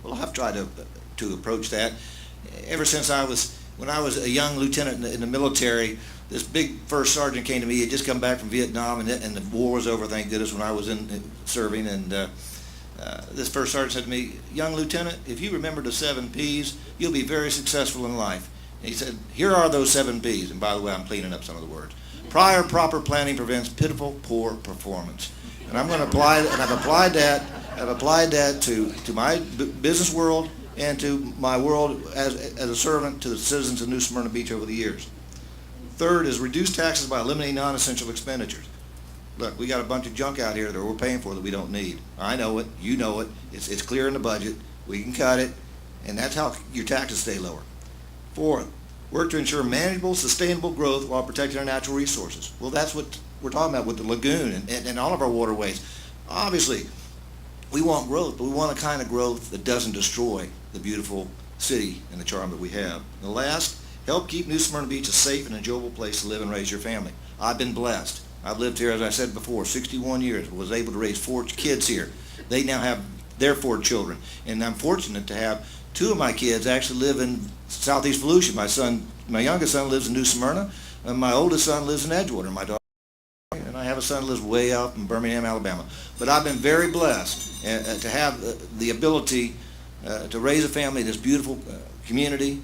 Well, I've tried to approach that ever since when I was a young lieutenant in the military. This big first sergeant came to me. He had just come back from Vietnam, and the war was over, thank goodness, when I was serving. And this first sergeant said to me, "Young lieutenant, if you remember the 7 P's, you'll be very successful in life." And he said, "Here are those 7 P's." And by the way, I'm cleaning up some of the words. Prior proper planning prevents pitiful poor performance. And I'm going to apply, and I've applied that to my business world and to my world as a servant to the citizens of New Smyrna Beach over the years. Third is reduce taxes by eliminating non-essential expenditures. Look, we got a bunch of junk out here that we're paying for that we don't need. I know it, you know it, it's clear in the budget, we can cut it, and that's how your taxes stay lower. 4, work to ensure manageable, sustainable growth while protecting our natural resources. Well, that's what we're talking about with the lagoon and all of our waterways. Obviously, we want growth, but we want a kind of growth that doesn't destroy the beautiful city and the charm that we have. And the last, help keep New Smyrna Beach a safe and enjoyable place to live and raise your family. I've been blessed. I've lived here, as I said before, 61 years, was able to raise 4 kids here. They now have their 4 children, and I'm fortunate to have 2 of my kids actually live in Southeast Volusia. My youngest son lives in New Smyrna, and my oldest son lives in Edgewater. My daughter, and I have a son who lives way out in Birmingham, Alabama. But I've been very blessed to have the ability to raise a family in this beautiful community,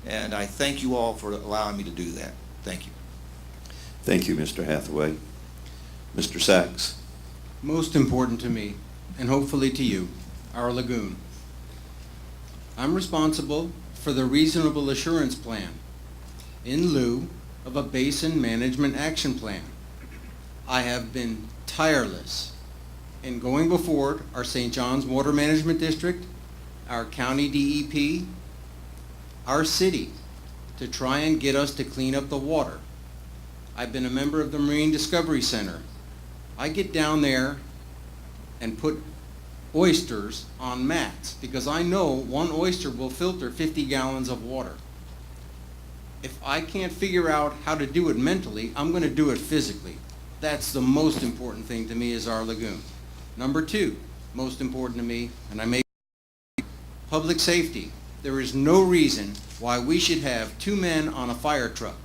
and I thank you all for allowing me to do that. Thank you. Thank you, Mr. Hathaway. Mr. Sachs. Most important to me, and hopefully to you, our lagoon. I'm responsible for the Reasonable Assurance Plan in lieu of a Basin Management Action Plan. I have been tireless in going before our St. John's Water Management District, our county DEP, our city, to try and get us to clean up the water. I've been a member of the Marine Discovery Center. I get down there and put oysters on mats because I know one oyster will filter 50 gallons of water. If I can't figure out how to do it mentally, I'm going to do it physically. That's the most important thing to me is our lagoon. Number 2, most important to me, and I may public safety. There is no reason why we should have 2 men on a fire truck.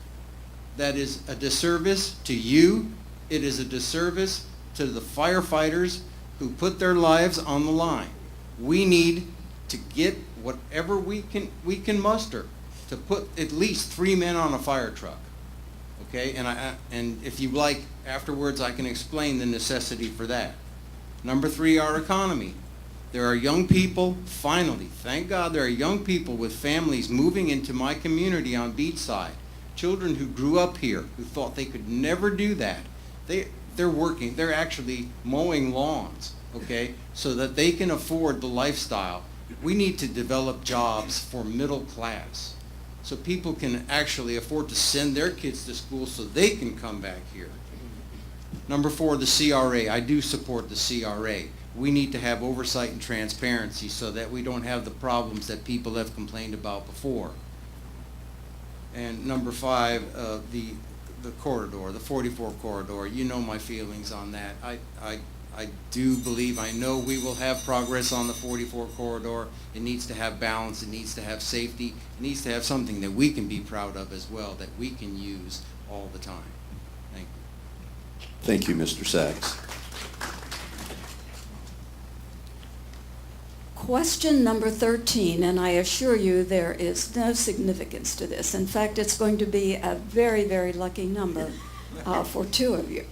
That is a disservice to you. It is a disservice to the firefighters who put their lives on the line. We need to get whatever we can muster to put at least 3 men on a fire truck. Okay, and if you like, afterwards I can explain the necessity for that. Number 3, our economy. There are young people, finally, thank God, there are young people with families moving into my community on Beachside. Children who grew up here, who thought they could never do that. They're working, they're actually mowing lawns, okay, so that they can afford the lifestyle. We need to develop jobs for middle class, so people can actually afford to send their kids to school so they can come back here. Number 4, the CRA. I do support the CRA. We need to have oversight and transparency so that we don't have the problems that people have complained about before. And number 5, the corridor, the 44 corridor. You know my feelings on that. I do believe, I know we will have progress on the 44 corridor. It needs to have balance, it needs to have safety, it needs to have something that we can be proud of as well, that we can use all the time. Thank you. Thank you, Mr. Sachs. Question number 13, and I assure you there is no significance to this. In fact, it's going to be a very, very lucky number for 2 of you.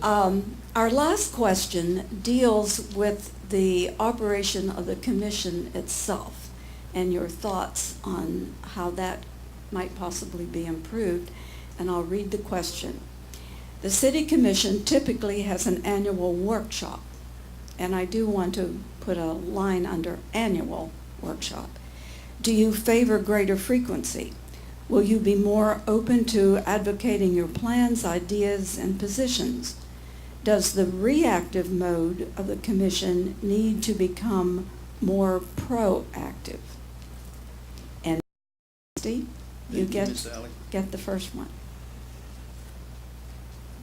Our last question deals with the operation of the commission itself and your thoughts on how that might possibly be improved, and I'll read the question. The City Commission typically has an annual workshop, and I do want to put a line under annual workshop. Do you favor greater frequency? Will you be more open to advocating your plans, ideas, and positions? Does the reactive mode of the commission need to become more proactive? And Steve, you get the first one.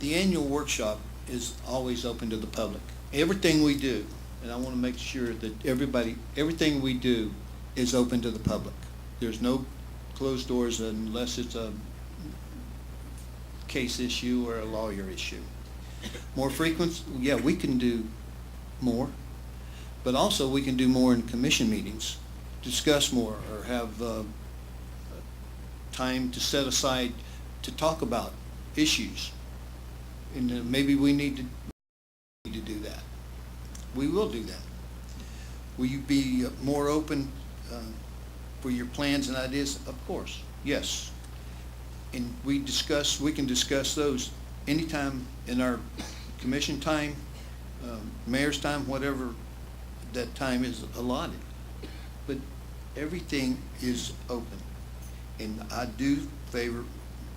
The annual workshop is always open to the public. Everything we do, and I want to make sure that everything we do is open to the public. There's no closed doors unless it's a case issue or a lawyer issue. More frequent, yeah, we can do more, but also we can do more in commission meetings, discuss more, or have time to set aside to talk about issues. And maybe we need to do that. We will do that. Will you be more open for your plans and ideas? Of course, yes. And we can discuss those anytime in our commission time, mayor's time, whatever that time is allotted. But everything is open. And I do favor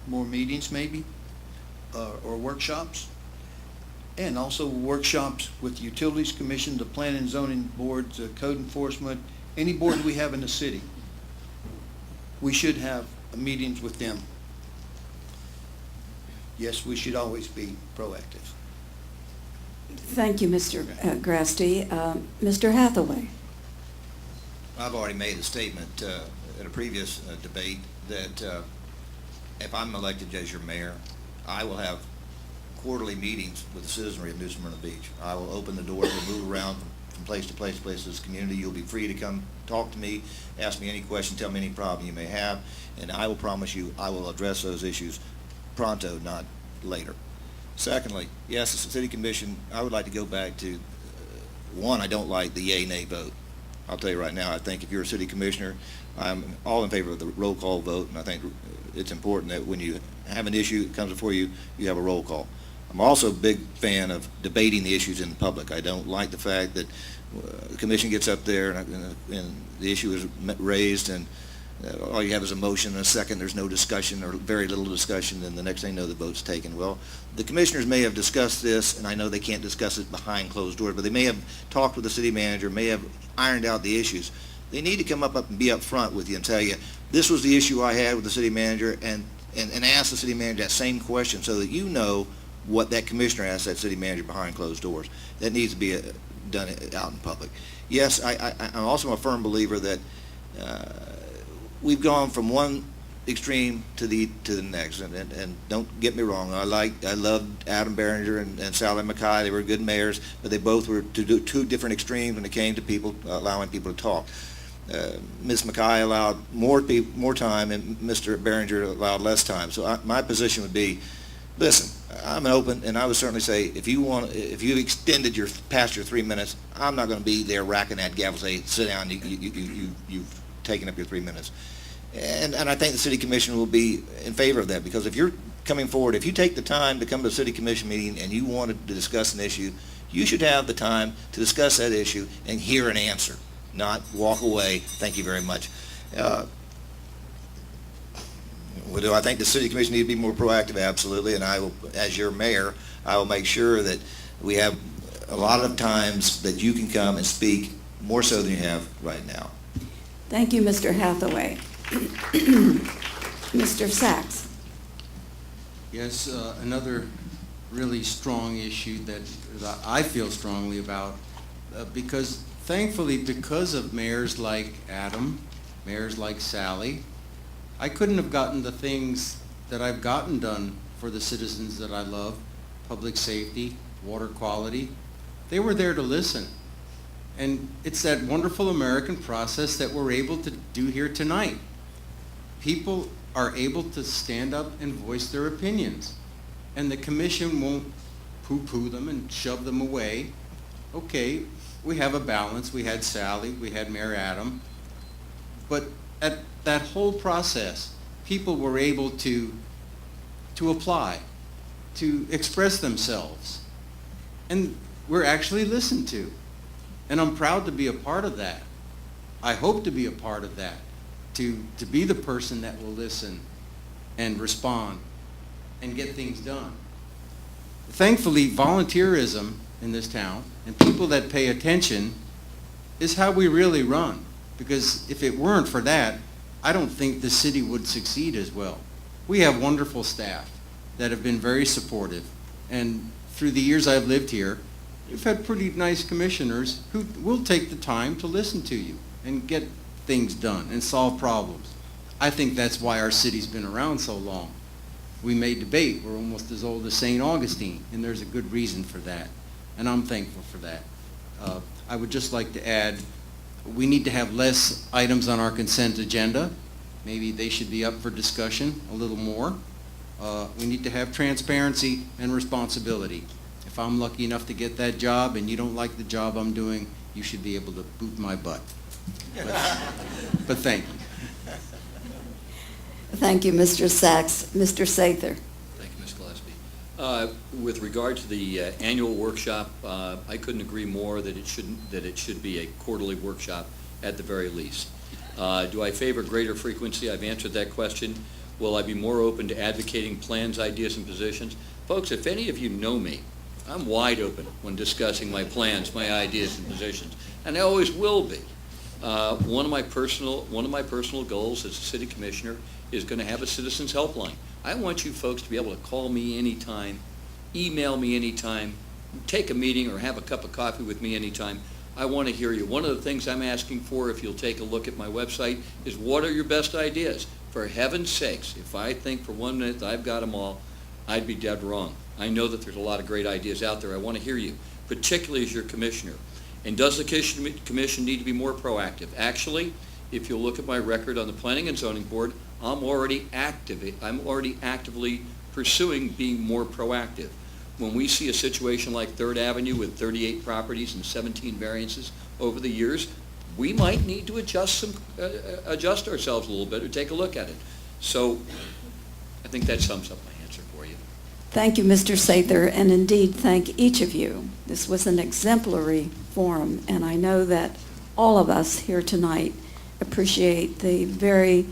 more meetings maybe, or workshops. And also workshops with the Utilities Commission, the Planning and Zoning Boards, Code Enforcement, any board we have in the city. We should have meetings with them. Yes, we should always be proactive. Thank you, Mr. Grasty. Mr. Hathaway. I've already made a statement at a previous debate that if I'm elected as your mayor, I will have quarterly meetings with the citizenry of New Smyrna Beach. I will open the doors and move around from place to place in this community. You'll be free to come talk to me, ask me any question, tell me any problem you may have, and I will promise you I will address those issues pronto, not later. Secondly, yes, as a city commission, I would like to go back to, one, I don't like the yay-nay vote. I'll tell you right now, I think if you're a city commissioner, I'm all in favor of the roll call vote, and I think it's important that when you have an issue that comes before you, you have a roll call. I'm also a big fan of debating the issues in public. I don't like the fact that the commission gets up there and the issue is raised and all you have is a motion and a second, there's no discussion or very little discussion, and the next thing you know, the vote's taken. Well, the commissioners may have discussed this, and I know they can't discuss it behind closed doors, but they may have talked with the city manager, may have ironed out the issues. They need to come up and be up front with you and tell you, this was the issue I had with the city manager, and ask the city manager that same question so that you know what that commissioner asked that city manager behind closed doors. That needs to be done out in public. Yes, I'm also a firm believer that we've gone from one extreme to the next, and don't get me wrong, I loved Adam Berenger and Sally McKay. They were good mayors, but they both were to do two different extremes when it came to people allowing people to talk. Ms. McKay allowed more time, and Mr. Berenger allowed less time. So my position would be, listen, I'm open, and I would certainly say if you've extended past your 3 minutes, I'm not going to be there racking that gavel, say, sit down, you've taken up your 3 minutes. And I think the city commission will be in favor of that, because if you're coming forward, if you take the time to come to a city commission meeting and you wanted to discuss an issue, you should have the time to discuss that issue and hear an answer, not walk away, thank you very much. Do I think the city commission need to be more proactive? Absolutely, and I will, as your mayor, I will make sure that we have a lot of times that you can come and speak more so than you have right now. Thank you, Mr. Hathaway. Mr. Sachs. Yes, another really strong issue that I feel strongly about, because thankfully, because of mayors like Adam, mayors like Sally, I couldn't have gotten the things that I've gotten done for the citizens that I love, public safety, water quality. They were there to listen. And it's that wonderful American process that we're able to do here tonight. People are able to stand up and voice their opinions. And the commission won't poo-poo them and shove them away. Okay, we have a balance. We had Sally, we had Mayor Adam. But at that whole process, people were able to apply, to express themselves. And we're actually listened to. And I'm proud to be a part of that. I hope to be a part of that, to be the person that will listen and respond and get things done. Thankfully, volunteerism in this town and people that pay attention is how we really run. Because if it weren't for that, I don't think the city would succeed as well. We have wonderful staff that have been very supportive. And through the years I've lived here, we've had pretty nice commissioners who will take the time to listen to you and get things done and solve problems. I think that's why our city's been around so long. We may debate, we're almost as old as St. Augustine, and there's a good reason for that. And I'm thankful for that. I would just like to add, we need to have less items on our consent agenda. Maybe they should be up for discussion a little more. We need to have transparency and responsibility. If I'm lucky enough to get that job and you don't like the job I'm doing, you should be able to boot my butt. But thank you. Thank you, Mr. Sachs. Mr. Sather. Thank you, Ms. Gillespie. With regard to the annual workshop, I couldn't agree more that it should be a quarterly workshop at the very least. Do I favor greater frequency? I've answered that question. Will I be more open to advocating plans, ideas, and positions? Folks, if any of you know me, I'm wide open when discussing my plans, my ideas, and positions, and I always will be. One of my personal goals as a city commissioner is going to have a citizens helpline. I want you folks to be able to call me anytime, email me anytime, take a meeting or have a cup of coffee with me anytime. I want to hear you. One of the things I'm asking for, if you'll take a look at my website, is what are your best ideas? For heaven's sakes, if I think for 1 minute that I've got them all, I'd be dead wrong. I know that there's a lot of great ideas out there. I want to hear you, particularly as your commissioner. And does the commission need to be more proactive? Actually, if you'll look at my record on the Planning and Zoning Board, I'm already actively pursuing being more proactive. When we see a situation like 3rd Avenue with 38 properties and 17 variances over the years, we might need to adjust ourselves a little bit or take a look at it. So I think that sums up my answer for you. Thank you, Mr. Sather, and indeed thank each of you. This was an exemplary forum, and I know that all of us here tonight appreciate the very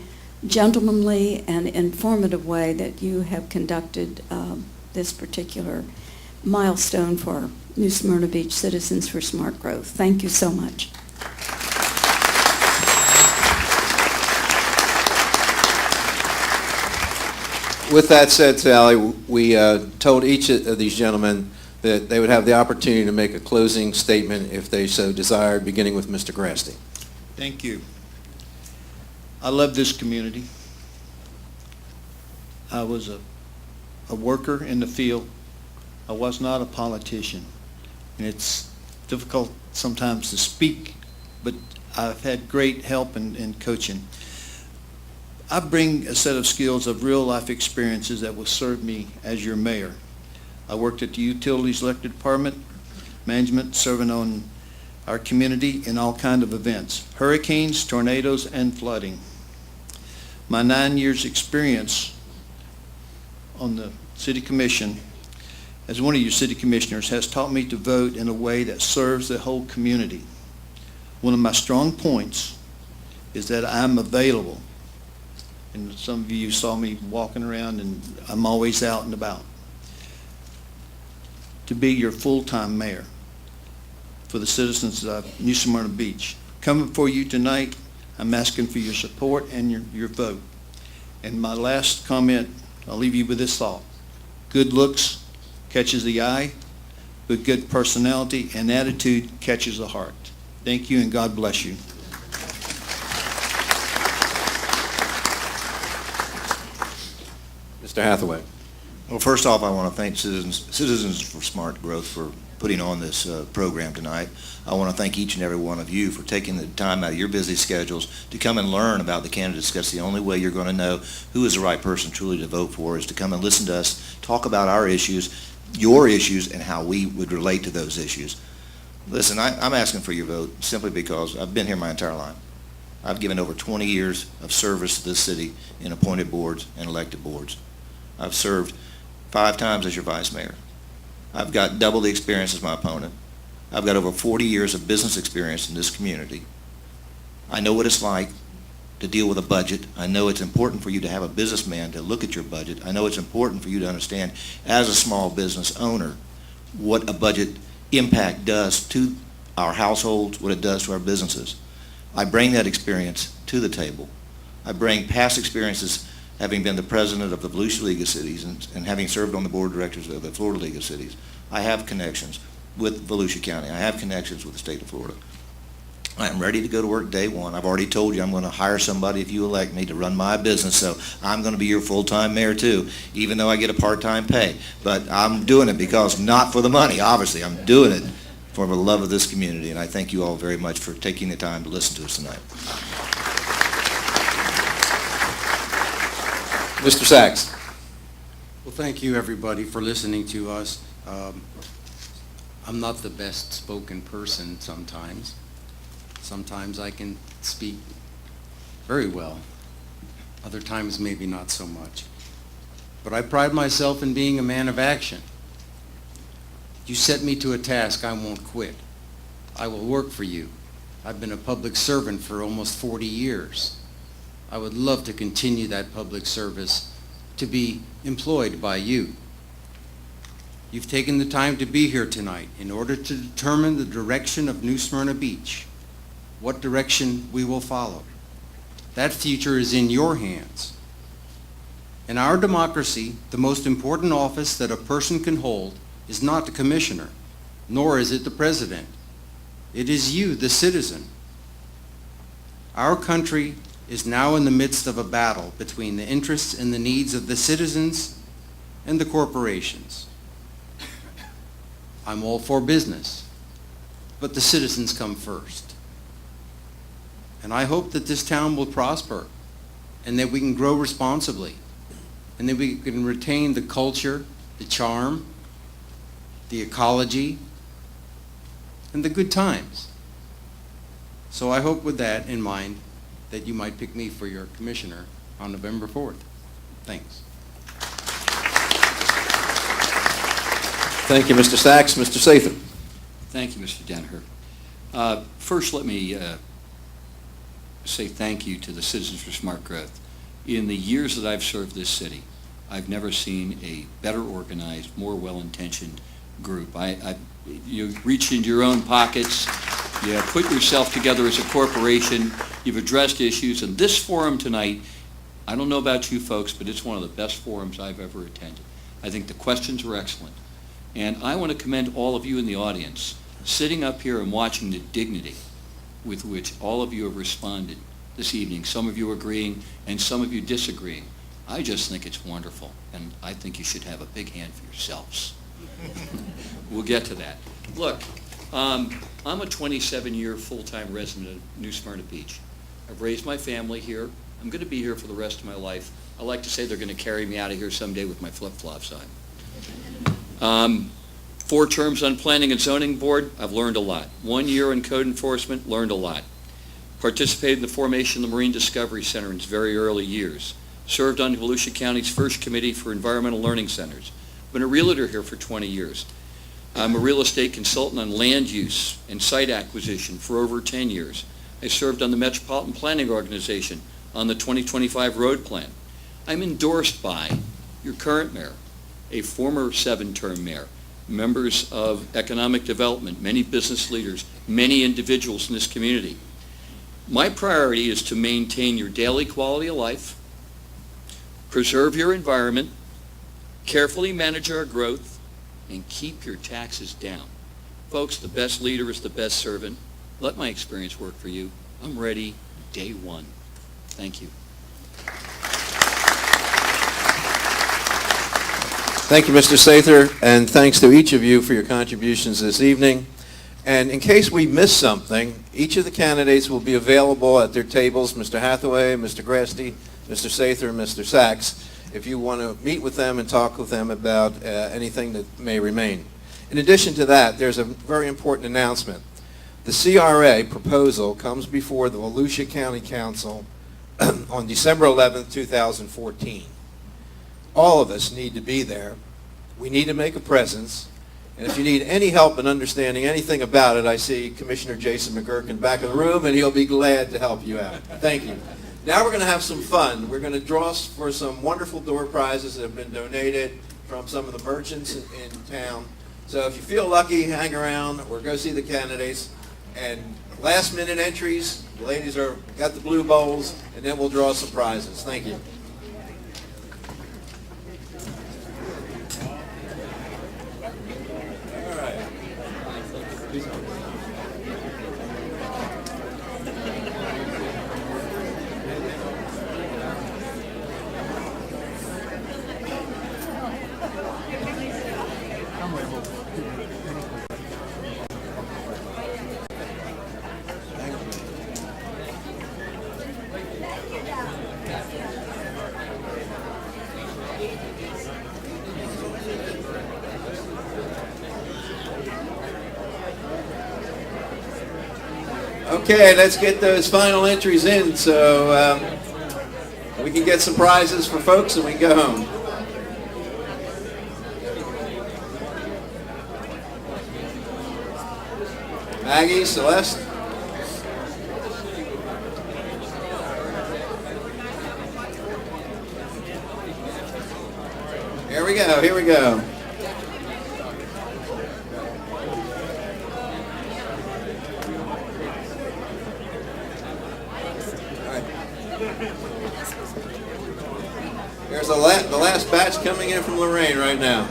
gentlemanly and informative way that you have conducted this particular milestone for New Smyrna Beach Citizens for Smart Growth. Thank you so much. With that said, Sally, we told each of these gentlemen that they would have the opportunity to make a closing statement if they so desired, beginning with Mr. GRASTY. Thank you. I love this community. I was a worker in the field. I was not a politician. And it's difficult sometimes to speak, but I've had great help in coaching. I bring a set of skills of real life experiences that will serve me as your mayor. I worked at the Utilities Electric Department, management, serving on our community in all kinds of events, hurricanes, tornadoes, and flooding. My 9 years experience on the city commission as one of your city commissioners has taught me to vote in a way that serves the whole community. One of my strong points is that I'm available. And some of you saw me walking around, and I'm always out and about. To be your full-time mayor for the citizens of New Smyrna Beach. Coming before you tonight, I'm asking for your support and your vote. And my last comment, I'll leave you with this thought. Good looks catches the eye, but good personality and attitude catches the heart. Thank you, and God bless you. Mr. Hathaway. Well, first off, I want to thank Citizens for Smart Growth for putting on this program tonight. I want to thank each and every one of you for taking the time out of your busy schedules to come and learn about the candidates. That's the only way you're going to know who is the right person truly to vote for, is to come and listen to us, talk about our issues, your issues, and how we would relate to those issues. Listen, I'm asking for your vote simply because I've been here my entire life. I've given over 20 years of service to this city in appointed boards and elected boards. I've served 5 times as your vice mayor. I've got double the experience as my opponent. I've got over 40 years of business experience in this community. I know what it's like to deal with a budget. I know it's important for you to have a businessman to look at your budget. I know it's important for you to understand, as a small business owner, what a budget impact does to our households, what it does to our businesses. I bring that experience to the table. I bring past experiences, having been the president of the Volusia League of Cities and having served on the board of directors of the Florida League of Cities. I have connections with Volusia County. I have connections with the state of Florida. I am ready to go to work day one. I've already told you I'm going to hire somebody if you elect me to run my business, so I'm going to be your full-time mayor too, even though I get a part-time pay. But I'm doing it because, not for the money, obviously. I'm doing it for the love of this community, and I thank you all very much for taking the time to listen to us tonight. Mr. Sachs. Well, thank you, everybody, for listening to us. I'm not the best spoken person sometimes. Sometimes I can speak very well. Other times, maybe not so much. but I pride myself in being a man of action. You set me to a task, I won't quit. I will work for you. I've been a public servant for almost 40 years. I would love to continue that public service, to be employed by you. You've taken the time to be here tonight in order to determine the direction of New Smyrna Beach, what direction we will follow. That future is in your hands. In our democracy, the most important office that a person can hold is not the commissioner, nor is it the president. It is you, the citizen. Our country is now in the midst of a battle between the interests and the needs of the citizens and the corporations. I'm all for business, but the citizens come first. And I hope that this town will prosper and that we can grow responsibly and that we can retain the culture, the charm, the ecology, and the good times. So I hope with that in mind that you might pick me for your commissioner on November 4th. Thanks. Thank you, Mr. Sachs. Mr. Sather. Thank you, Mr. Danaher. First, let me say thank you to the Citizens for Smart Growth. In the years that I've served this city, I've never seen a better organized, more well-intentioned group. You reached into your own pockets, you put yourself together as a corporation, you've addressed issues, and this forum tonight, I don't know about you folks, but it's one of the best forums I've ever attended. I think the questions were excellent. And I want to commend all of you in the audience, sitting up here and watching the dignity with which all of you have responded this evening, some of you agreeing and some of you disagreeing. I just think it's wonderful, and I think you should have a big hand for yourselves. We'll get to that. Look, I'm a 27-year full-time resident of New Smyrna Beach. I've raised my family here. I'm going to be here for the rest of my life. I like to say they're going to carry me out of here someday with my flip-flops on. 4 terms on Planning and Zoning Board, I've learned a lot. 1 year in code enforcement, learned a lot. Participated in the formation of the Marine Discovery Center in its very early years. Served on Volusia County's first committee for environmental learning centers. Been a realtor here for 20 years. I'm a real estate consultant on land use and site acquisition for over 10 years. I served on the Metropolitan Planning Organization on the 2025 road plan. I'm endorsed by your current mayor, a former 7-term mayor, members of economic development, many business leaders, many individuals in this community. My priority is to maintain your daily quality of life, preserve your environment, carefully manage our growth, and keep your taxes down. Folks, the best leader is the best servant. Let my experience work for you. I'm ready day one. Thank you. Thank you, Mr. Sather, and thanks to each of you for your contributions this evening. And in case we miss something, each of the candidates will be available at their tables, Mr. Hathaway, Mr. GRASTY, Mr. Sather, and Mr. Sachs, if you want to meet with them and talk with them about anything that may remain. In addition to that, there's a very important announcement. The CRA proposal comes before the Volusia County Council on December 11th, 2014. All of us need to be there. We need to make a presence. And if you need any help in understanding anything about it, I see Commissioner Jason McGurkin back in the room, and he'll be glad to help you out. Thank you. Now we're going to have some fun. We're going to draw for some wonderful door prizes that have been donated from some of the merchants in town. So if you feel lucky, hang around or go see the candidates. And last-minute entries, the ladies got the blue bowls, and then we'll draw some prizes. Thank you. Okay, let's get those final entries in so we can get some prizes for folks and we can go home. Maggie, Celeste. Here we go, here we go. All right. Here's the last batch coming in from Lorraine right now.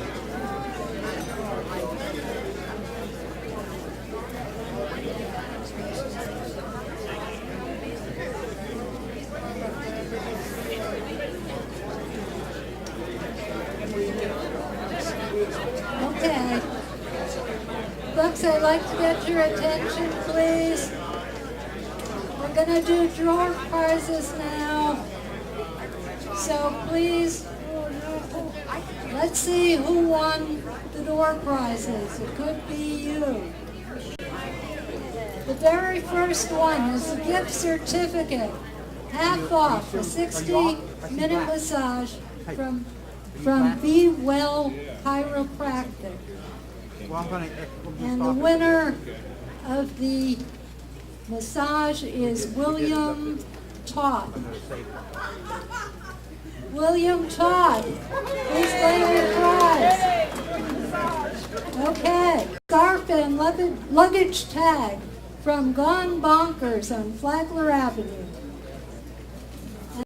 Okay. Folks, I'd like to get your attention, please. We're going to do drawer prizes now. So please, let's see who won the door prizes. It could be you. The very first one is a gift certificate, half off, a 60-minute massage from Be Well Chiropractic. And the winner of the massage is William Todd. William Todd, please claim your prize. Okay. Scarf and luggage tag from Gone Bonkers on Flagler Avenue.